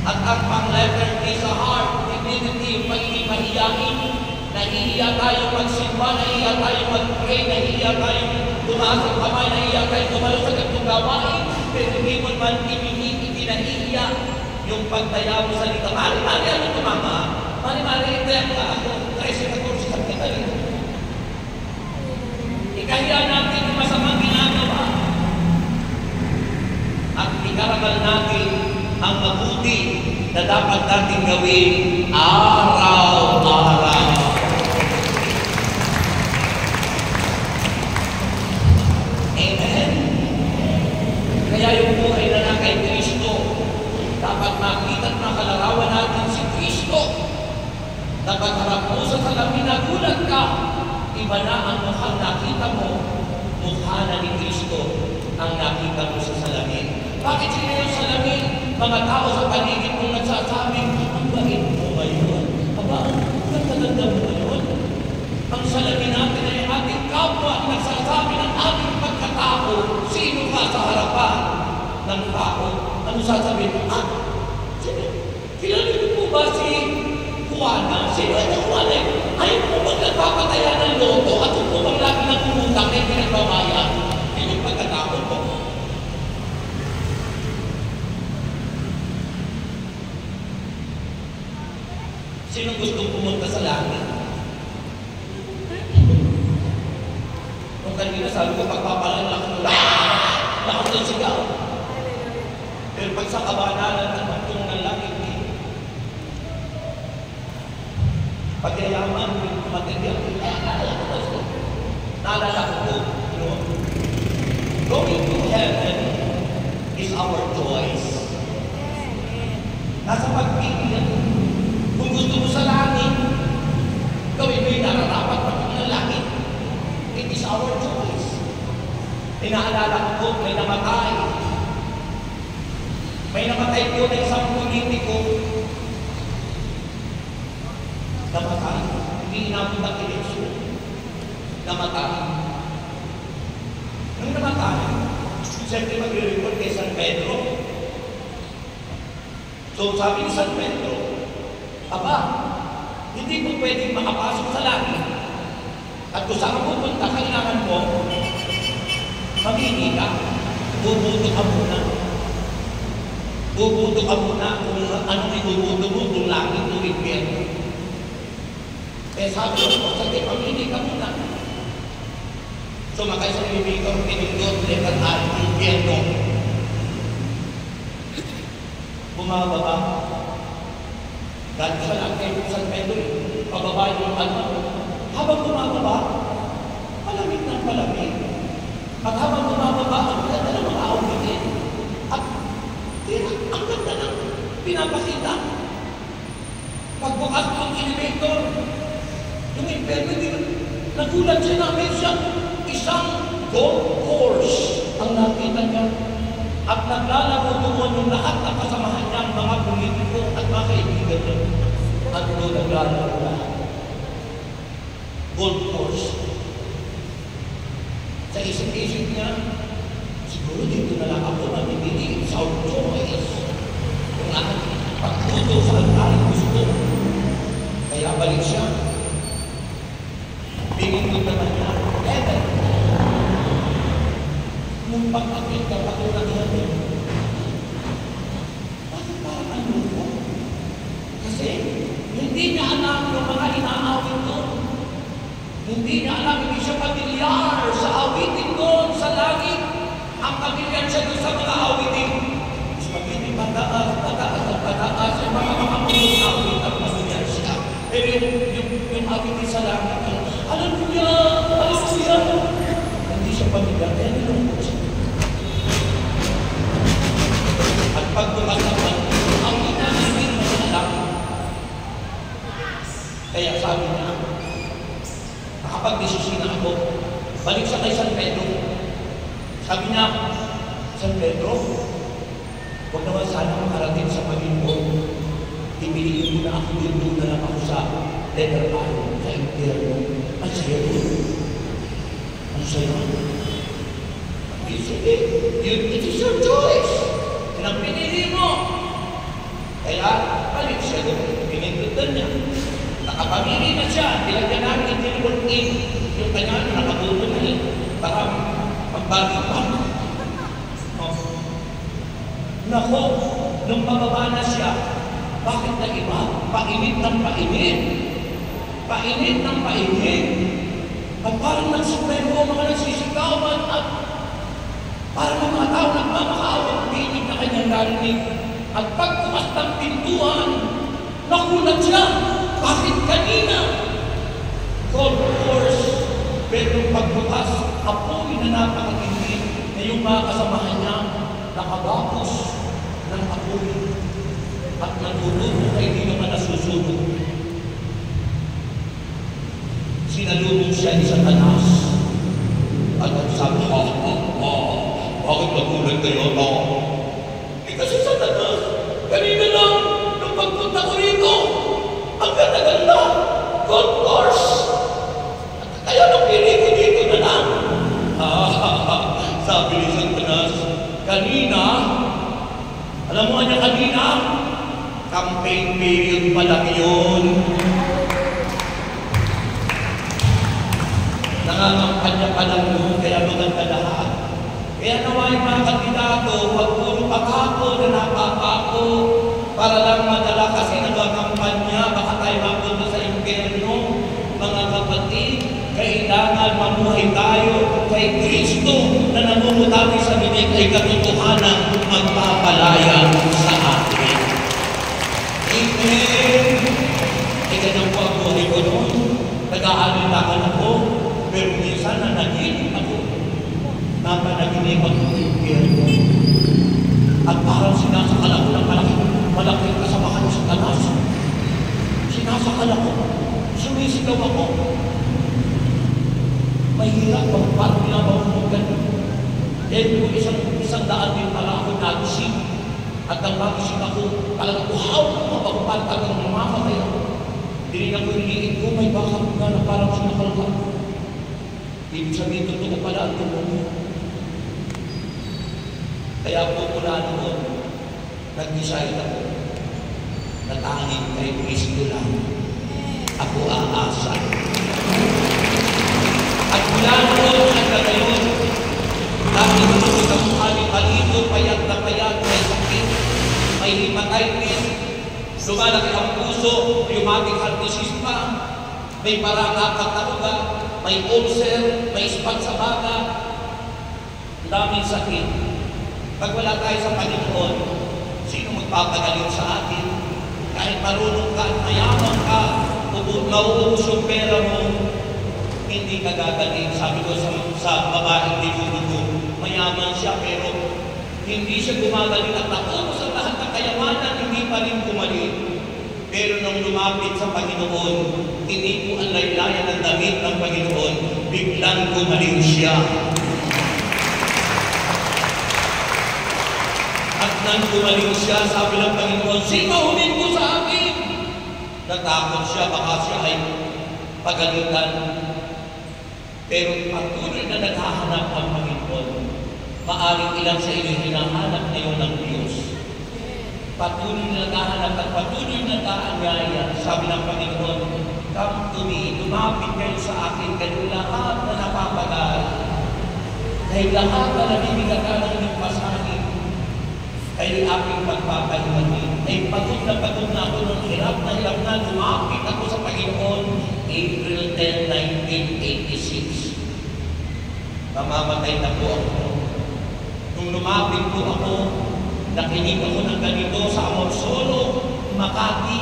At ang pang-letter D sa heart, dignity, pagiging mahiyain. Nahihiya tayo magsimba, nahihiya tayo mag-pray, nahihiya tayo tumaas ang kamay, nahihiya tayo tumalo sa gatong gawain. Pero hindi mo man hindi nahihiya yung pagtaya mo sa lita. Mari-mari, ano ito mama? Mari-mari, ito ako. Kasi nagkursi sa kita rin. Ikahiya natin yung masamang ginagawa. At ikarangal natin ang mabuti na dapat natin gawin araw-araw. Amen? Kaya yung buhay na kay Kristo, dapat makita at makalarawan natin si Kristo. Dapat harap mo sa salamin na gulat ka, iba na ang mukhang nakita mo, mukha na ni Kristo ang nakita mo sa salamin. Bakit sila yung salamin? Mga tao sa paligid mong nagsasabing, ang bait mo ba yun? Aba, ang ganda mo ba yun? Ang salamin natin ay ating kapwa nagsasabi ng ating pagkatao. Sino ka sa harapan ng tao? Ano sasabihin mo? Kilala niyo po ba si Juana? Sino yung Juana? Ayaw po bang nagpapataya ng loto at yung po bang lagi ng umutang na yung pinagbabayan? Yan yung pagkatapon po. Sino gustong pumunta sa langit? Nung kanina sabi ko, pagpapalan lang ng lakas ng sigaw. Pero pag sa kabanalan ng magtong ng langit, pagyayaman, material, naalala ko po, going to heaven is our choice. Nasa pagpili yan. Kung gusto mo sa langit, gawin mo yung nararapat pagpili ng langit. It is our choice. Inaalala ko po, may namatay. May namatay po na isang politiko. Namatay. Hindi inabot ang eleksyon. Namatay. Nung namatay, siyempre magre-report kay San Pedro. So sabi ni San Pedro, Aba, hindi po pwedeng makapasok sa langit. At kung saan pupunta, kailangan mo, mamili ka. Bubuto ka muna. Bubuto ka muna kung anong ibubuto mo, kung langit o impyerno. Eh sabi ko, sige, mamili ka muna. Sumakay sa bibigor, pinindot, lekat ay impyerno. Bumababa. Dahil sa langit, San Pedro, pababa yung ano. Habang bumababa, palamig ng palamig. At habang bumababa, ang ganda ng mga awitin. At ang ganda ng pinapakita. Pagbukas ng elevator, yung impyerno, nagulat siya na may isang golf course ang nakita niya. At naglalaro doon yung lahat ng kasamahan niya, mga politiko at mga kaibigan niya. At doon naglalaro lahat. Golf course. Sa isip-isip niya, siguro dito na lang ako mamimili sa choice. Kung aking pagtuto sa altar gusto. Kaya balik siya. Pinindot naman niya, heaven. Nung pag-akit ka patulad natin, bakit parang ano ko? Kasi hindi niya alam yung mga inaawit doon. Hindi niya alam, hindi siya pamilyar sa awitin doon sa langit. Ang pamilyar siya doon sa mga awitin. Mas pagiging pataas, yung mga awit ang pamilyar siya. Pero yung awitin sa langit, alam ko yan, hindi siya pamilyar, kaya nilungkot siya. At pagbukas naman, ang hindi naman alam. Kaya sabi niya, nakapag-desisyon na ako, balik siya kay San Pedro. Sabi niya, San Pedro, huwag naman sana makarating sa Panginoon. Pipiliin mo na ako dito na lang ako sa letter I, sa impyerno. Ang sayo doon. Ang sayo. Sige, it is your choice. Yan ang pinili mo. Kaya, balik siya doon. Pinindutan niya. Nakapamili na siya. Nilagyan namin yung yung kanya nakabuto na yun. Para magbalik-balik. Nako, nung pababa na siya, bakit na iba? Painit ng painit. Painit ng painit. At parang nagsupremo ang mga nagsisigawan at parang mga tao nagmamakawag, pinig na kanyang narinig. At pagbukas ng pintuan, nakulat siya. Bakit kanina? Golf course. Pero pagbukas, apoy na napakatindi na yung mga kasamahan niya nakabapos ng apoy at nagulubog ay hindi naman nasusunog. Sinalubog siya ni Satanas at nagsabi, bakit nagulat kayo ito? Kasi Satanas, kanina lang nung pagpunta ko rito, ang ganda-ganda, golf course. Kaya napili ko dito na lang. Sabi ni Satanas, kanina, alam mo kanya kanina, Campaign period pa lang yun. Nangangampanya pa lang yun, kaya maganda lahat. Kaya nawa yung mga kandidato, wag puro pangako na napapako para lang madala kasi nagkakampanya, baka tayo mapunta sa impyerno. Mga kapatid, kailangan mamuhay tayo kay Kristo na namumutabi sa bibig ay katotohanan magpapalaya sa atin. Amen! Ganyan po ang buhay ko noon. Nag-aalitakan ako, pero minsan nanaginip ako. Napanaginip ako ng impyerno. At parang sinasakal ako ng malaking kasamahan sa tanas. Sinasakal ako. Sumisigaw ako. Mahirap ako, parang pinapahulugan. Dahil po isang daan din pala ako nagising. At nang magising ako, talagang uhaw ako, parang talagang mamamatay ako. Dinignan ko yung liit ko, may baka nga na parang sinakalkan ko. Ibig sabihin, totoo pala ang tumulong. Kaya po mula noon, nag-decide ako na tanging kay Kristo lang ako aasa. At mula noon hanggang ngayon, dahil ito ang halito, payat na payat, may sakit, may hepatitis, lumalaki ang puso, rheumatic heart disease pa, may parang-apat na ugat, may ulcer, may spot sa baga, daming sakit. Pag wala tayo sa Panginoon, sino magpapagaling sa atin? Kahit marunong ka at mayaman ka, mauubos yung pera mo, hindi ka gagaling. Sabi ko sa babaeng niluno ko, mayaman siya pero hindi siya gumagaling at naubos ang lahat ng kayamanan, hindi pa rin gumaling. Pero nung lumapit sa Panginoon, hindi po ang laylayan ng damit ng Panginoon, biglang gumaling siya. At nang gumaling siya, sabi ng Panginoon, sino huminto sa akin? Natakot siya, baka siya ay pagalitan. Pero patuloy na naghahanap ang Panginoon. Maaring ilang sa inyo hinahanap ngayon ng Diyos. Patuloy na naghahanap at patuloy na nag-aanyaya. Sabi ng Panginoon, come to me, lumapit kayo sa akin, kayo lahat na napapagal. Dahil lahat na nabibigatan ng limpasanin, kayo aking pagpapahimanin. Ay pagod na ako ng hirap na lumapit ako sa Panginoon, April 10, 1986. Mamamatay na po ako. Nung lumapit po ako, nakinig ako ng ganito sa Amorsolo, Makati.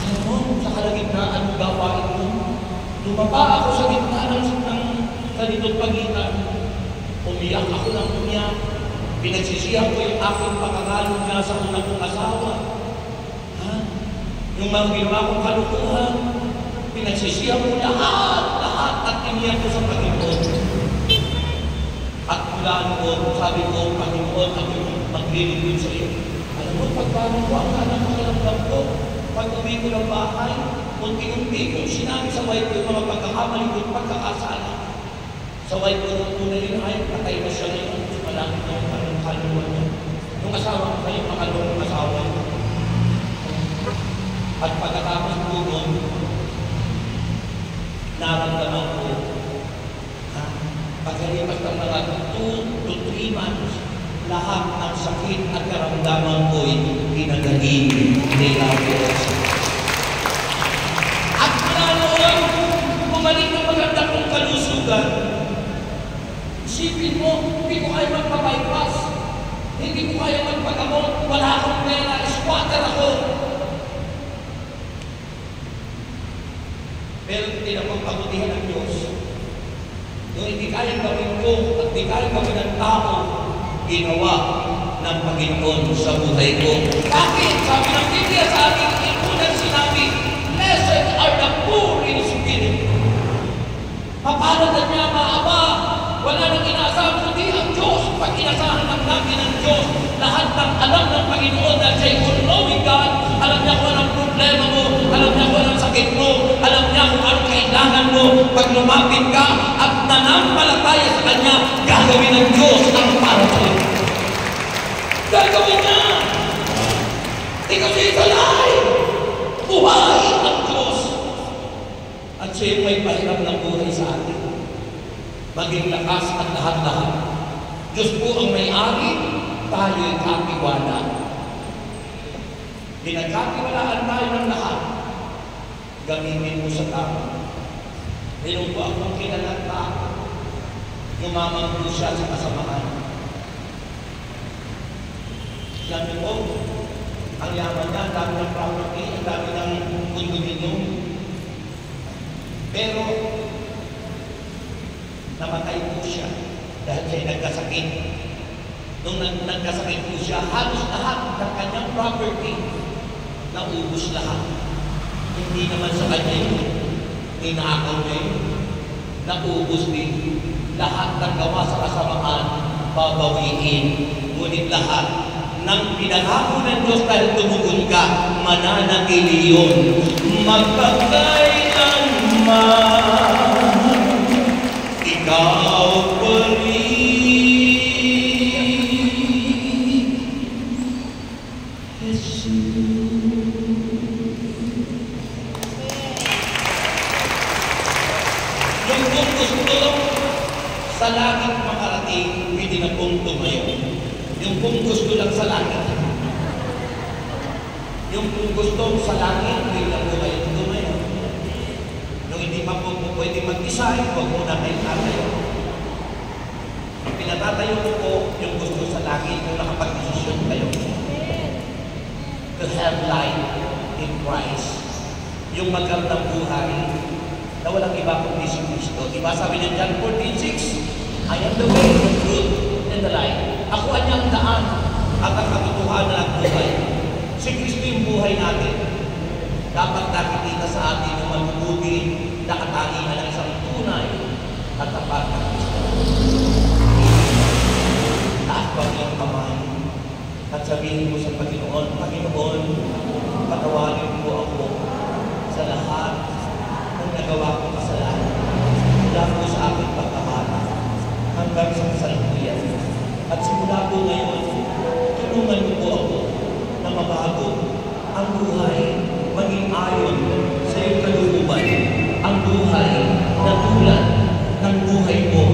Alam mo, sa kalagitnaan ng gawain mo, lumapa ako sa gitna ng ganitong pagitan. Umiyak ako ng umiyak. Pinagsisihan ko yung aking pagkakalog na sa unang kong asawa. Yung mga ginawa kong kalukuhan, pinagsisihan ko lahat at iniyak ko sa Panginoon. At mula noon, sabi ko, Panginoon, ako yung maglilingkod sa iyo. Alam mo, pagbago ko ang kanang pakiramdam ko, pag uwi ko ng bahay, unti-unti ko, sinabi sa wife ko yung mga pagkakamali ko, pagkakasala. Sa wife ko nung una yun, ay, patay na siya ngayon. Malapit na yung kaluwa niya. Yung asawa ko kayo, makalungan ng asawa niya. At pagkatapos po nun, naramdaman ko, pagkalipas ng mga 2 to 3 months, lahat ng sakit at karamdaman ko'y pinagaling ni Diyos. At mula noon, bumalik ng maganda kong kalusugan. Isipin mo, hindi ko kaya magpa-bypass. Hindi ko kaya magpagamot. Wala akong pera. Squatter ako. Pero hindi na pagpabutihan ng Diyos. Yung hindi kaya gawin ko at hindi kaya gawin ng tao, ginawa ng Panginoon sa buhay ko. Bakit? Sabi ng Biblia sa akin, unang sinabi, blessed are the poor in spirit. Mapalad na niya, maaba. Wala nang inaasahan kundi ang Diyos. Pag inasahan lang natin ang Diyos, lahat ng alam ng Panginoon na siya'y all-knowing God, alam niya kung anong problema mo, alam niya kung anong sakit mo, alam niya kung anong kailangan mo. Pag lumapit ka at nanampalataya sa Kanya, gagawin ng Diyos ang para sa iyo. Gagawin niya! Because He is alive! Buhay ang Diyos! At siya may pahirap ng buhay sa atin. Maging lakas at lahat-lahat. Diyos po ang may-ari, tayo'y katiwala. Pinagkatiwalaan tayo ng lahat. Gamitin mo sa tao. Meron po akong kilalang tao. Yumaman po siya sa kasamaan. Sabi po, ang yaman niya, ang dami ng property, ang dami ng condominium. Pero, namatay po siya dahil siya nagkasakit. Nung nagkasakit po siya, halos lahat ng kanyang property naubos lahat. Hindi naman sa kanya yun. Ninakaw niya yun. Naubos din. Lahat ng gawa sa kasamaan, babawiin. Ngunit lahat ng pinangako ng Diyos dahil tumugon ka, mananatili yun. Magpakailanman, ikaw pa rin, Jesus. Yung kung gusto sa langit makarating, hindi na kung tumayo. Yung kung gusto lang sa langit. Yung kung gusto sa langit, hindi na po kayo tumayo. Nung hindi pa po pwede mag-design, huwag muna kayo tatayo. Pinatatayo ko po yung gusto sa langit kung nakapag-desisyon kayo. To have life in Christ. Yung magandang buhay na walang iba kundi si Kristo. Diba sabi ng John 14:6, I am the way, the truth, and the life. Ako ang daan at ang katotohanan at buhay. Si Kristo yung buhay natin. Dapat nakikita sa atin yung mabubuti na katangian ng isang tunay at tapat na Kristo. Taas pa ang kamay at sabihin mo sa Panginoon, Panginoon, patawarin mo ako sa lahat ng nagawa kong kasalanan. Mula po sa aking pagkabata hanggang sa kasalukuyan. At simula po ngayon, tulungan mo po ako na mabago ang buhay, maging ayon sa iyong kalooban. Ang buhay na tulad ng buhay mo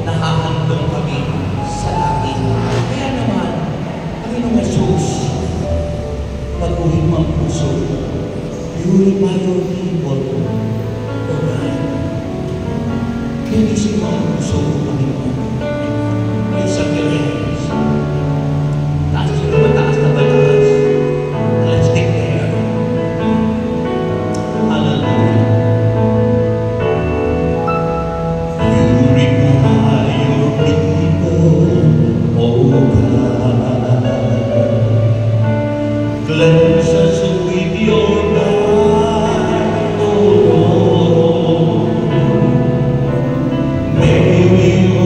na hahandong kami sa langit. Kaya naman, Panginoong Jesus, baguhin mo ang puso. Purify your people, O God. Linisin mo ang puso, Panginoon. Raise up your hands. Taas na mataas na bataas. Let's declare. Hallelujah. Purify your people, O God. Cleanse us with your blood, O Lord. May we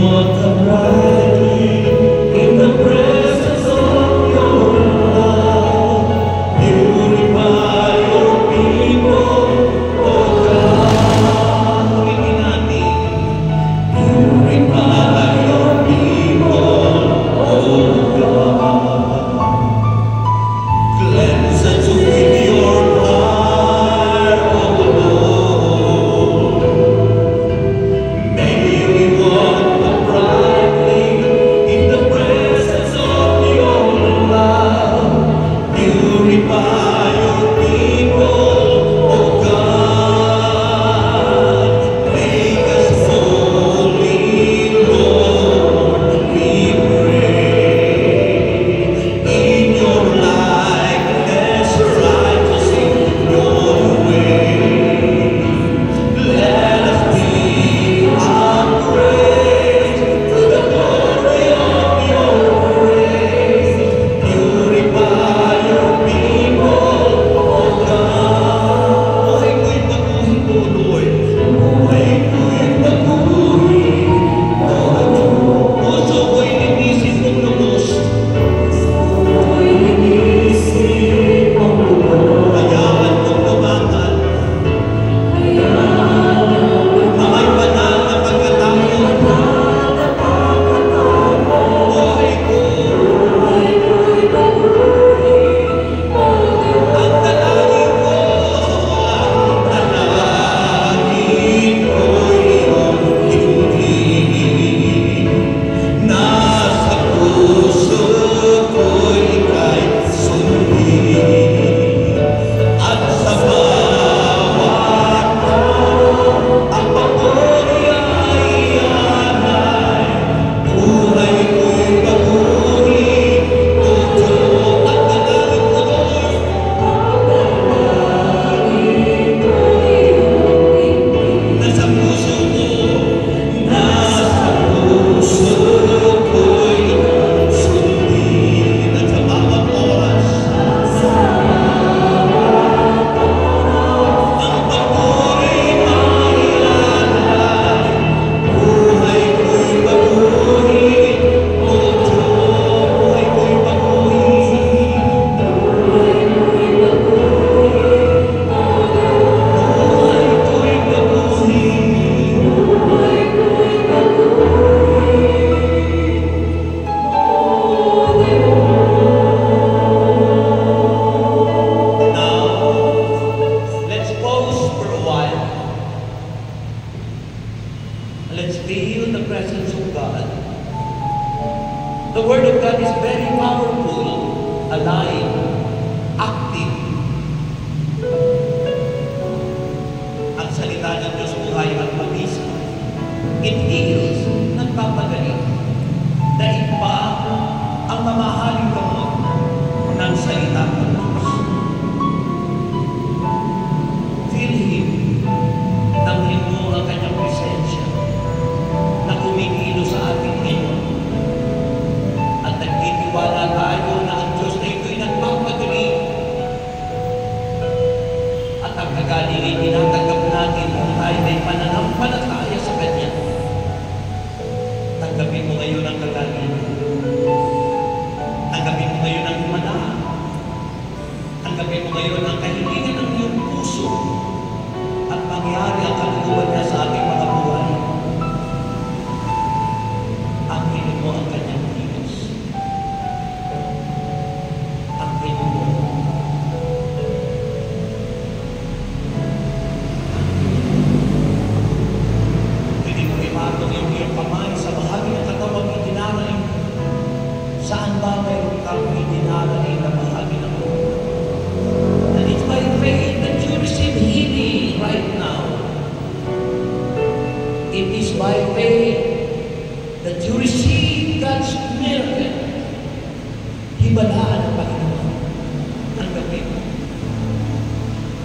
tanggapin mo.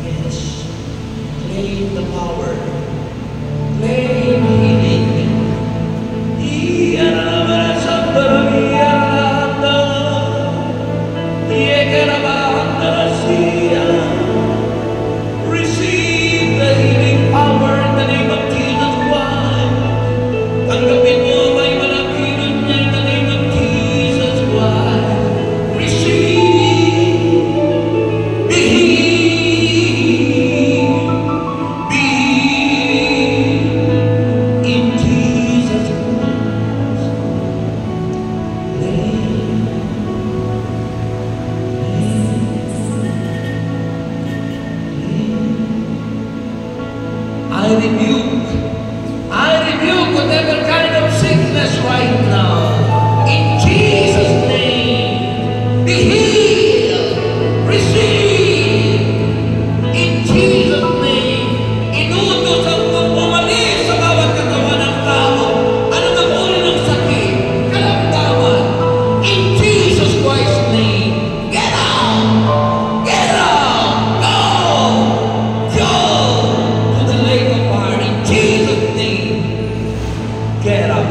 Yes. Claim the power. Claim healing. Receive the healing power in the name of Jesus Christ. Tanggapin mo may malapinan niya in the name of Jesus Christ. Receive. Be healed. Be healed in Jesus Christ. I rebuke whatever kind of sickness right now. In Jesus' name, be healed, receive. In Jesus' name, inutos ang umalis sa bawat katawan ng tao. Ano na uri ng sakit, kalamdaman. In Jesus Christ's name, get out! Get out! Go! Go! To the lake of fire. In Jesus' name, get out.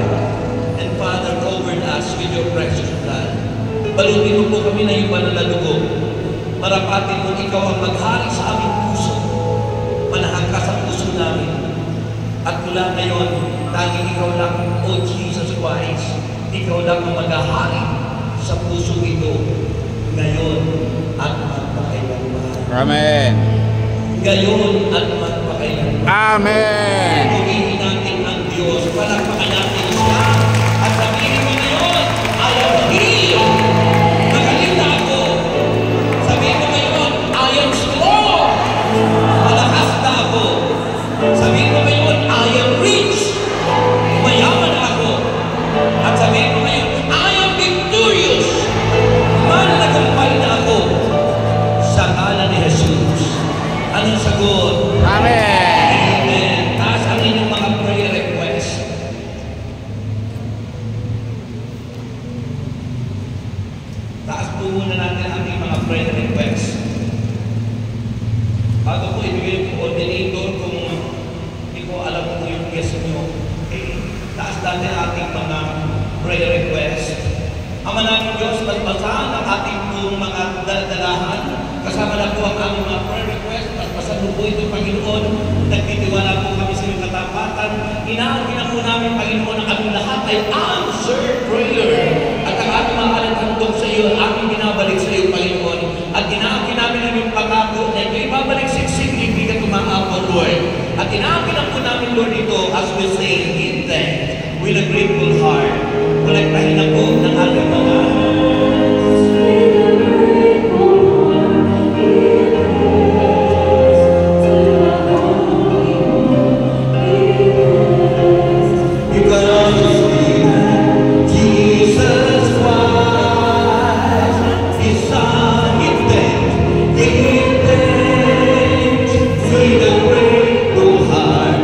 And Father, cover us with your precious blood. Balutin mo po kami na yung banal na dugo. Marapatin mo ikaw ang maghari sa aming puso. Manahang ka sa puso namin. At mula ngayon, tanging ikaw lang, O Jesus Christ, ikaw lang ang maghahari sa puso ito ngayon at magpakailanman. Amen. Ngayon at magpakailanman. Amen. Purihin natin ang Diyos. Palakpakan natin siya. At sabihin mo ngayon, I am healed. Magaling na ako. Sabihin mo ngayon, I am strong. Malakas na ako. Sabihin mo ngayon, I am rich. Mayaman ako. At sabihin mo ngayon, I am victorious. Mananagumpay na ako. Sa ngalan ni Jesus. Anong sagot? Amen. Amen. Taas ang inyong mga prayer request. Taas po muna natin ang ating mga prayer request. Bago po ibigay yung coordinator kung hindi ko alam kung yung guest nyo, taas natin ang ating mga prayer request. Ama namin Diyos, paspasan ang ating pong mga daldalahan. Kasama na po ang aming mga prayer request. Paspasan po ito, Panginoon. Nagtitiwala po kami sa iyong katapatan. Inaangkin na po namin, Panginoon, ang aming lahat ay answered prayer. At ang aming mga alintandog sa iyo, aming binabalik sa iyo, Panginoon. At inaangkin namin ang iyong pangako na ito ibabalik siksik, hindi ka tumaapo, Lord. At inaangkin na po namin, Lord, ito as we say in thanks with a grateful heart. Kolektahin na po ng ating mga with a grateful heart.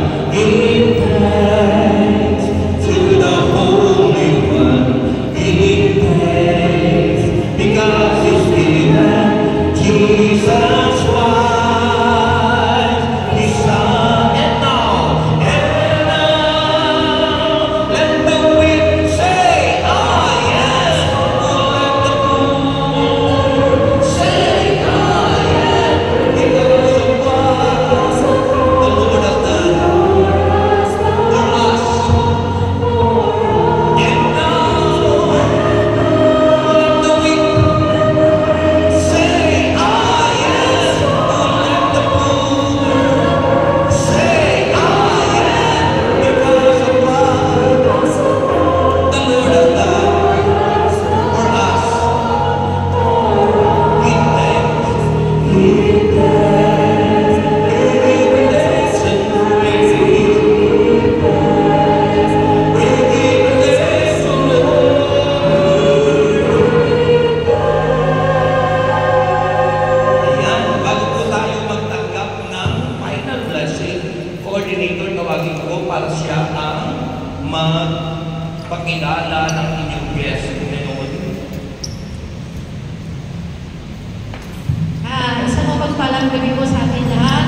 mapagpalang gabi po sa ating lahat.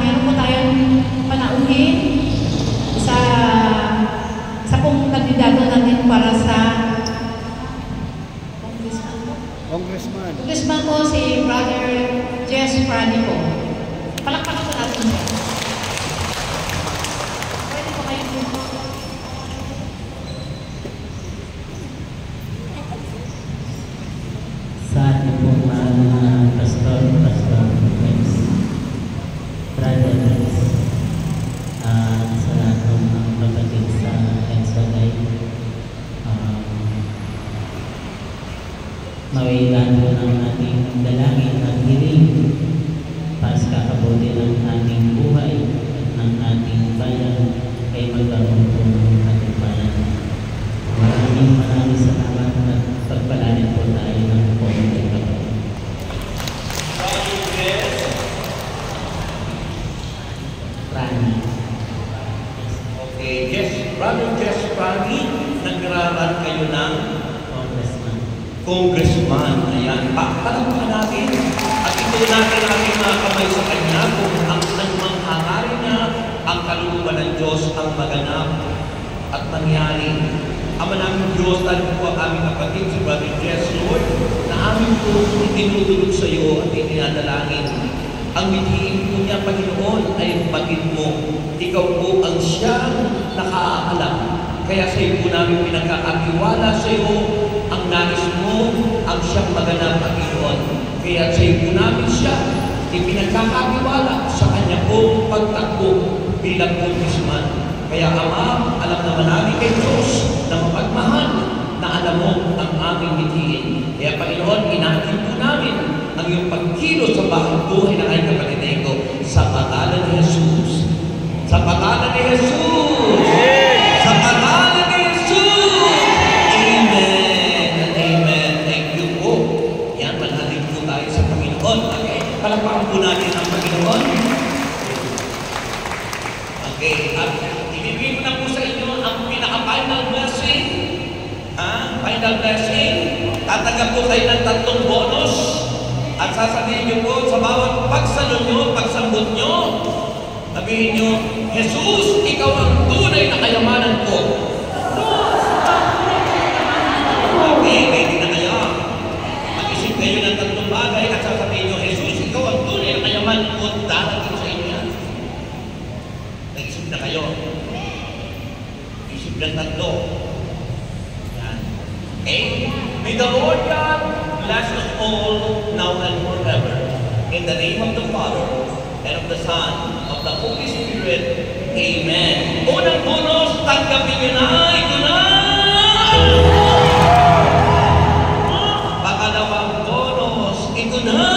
Meron po tayong panauhin sa pong kandidato natin para sa Congressman po si Brother Jess Franny po. Palakpakan po natin siya. Pwede po kayo dito. Sa ating pong mga pastor, friends, brothers, sa lahat ng mga kapatid sa Exodus, mawilan po ng ating dalangin at hiling para sa kakabuti ng ating buhay at ng ating bayan ay magkaroon po ng katibayan. Maraming salamat at pagpalain po tayo ng pong kapatid. Rani. Okay, yes, Brother Jess Franny, nagraran kayo ng Congressman. Ayan, palakpakan natin at ito natin mga kamay sa kanya kung ang hangarin niya, ang kalooban ng Diyos ang maganap at mangyari. Ama namin Diyos, dahil po ang aming kapatid, si Brother Jess, Lord, na amin po itinutulog sa iyo at itinadalangin. Ang mithiin po niya, Panginoon, ay batid mo. Ikaw po ang siyang nakaalam. Kaya sa iyo po namin pinagkakatiwala sa iyo ang nais mo, ang siyang maganap, Panginoon. Kaya sa iyo po namin siya ipinagkakatiwala sa kanya pong pagtakbo bilang congressman. Kaya Ama, alam naman namin kay Diyos na mapagmahal na alam mo ang aming mithiin. Kaya Panginoon, inatin po namin ang iyong pagkilos sa buhay ng aking kapatid na ito sa pangalan ni Jesus. Sa pangalan ni Jesus! Sa pangalan ni Jesus! Amen and amen. Thank you po. Yan, manhaling po tayo sa Panginoon. Okay? Palakpakan po natin ang Panginoon. Okay, ibibigay ko na po sa inyo ang pinaka-final blessing. Final blessing. Tatanggap po kayo ng 3 bonus. At sasabihin niyo po sa bawat pagsalo nyo, pagsambot nyo, sabihin nyo, Jesus, ikaw ang tunay na kayamanan ko. Okay, ready na kayo. Mag-isip kayo ng 3 bagay at sasabihin nyo, Jesus, ikaw ang tunay na kayamanan ko. Darating sa inyo yan. Nag-isip na kayo. Isip ng 3. Yan. Okay? May the Lord God bless us all now and forever. In the name of the Father, and of the Son, of the Holy Spirit. Amen. Unang bonus, tanggapin nyo na. Ito na! Pangalawang bonus, ito na!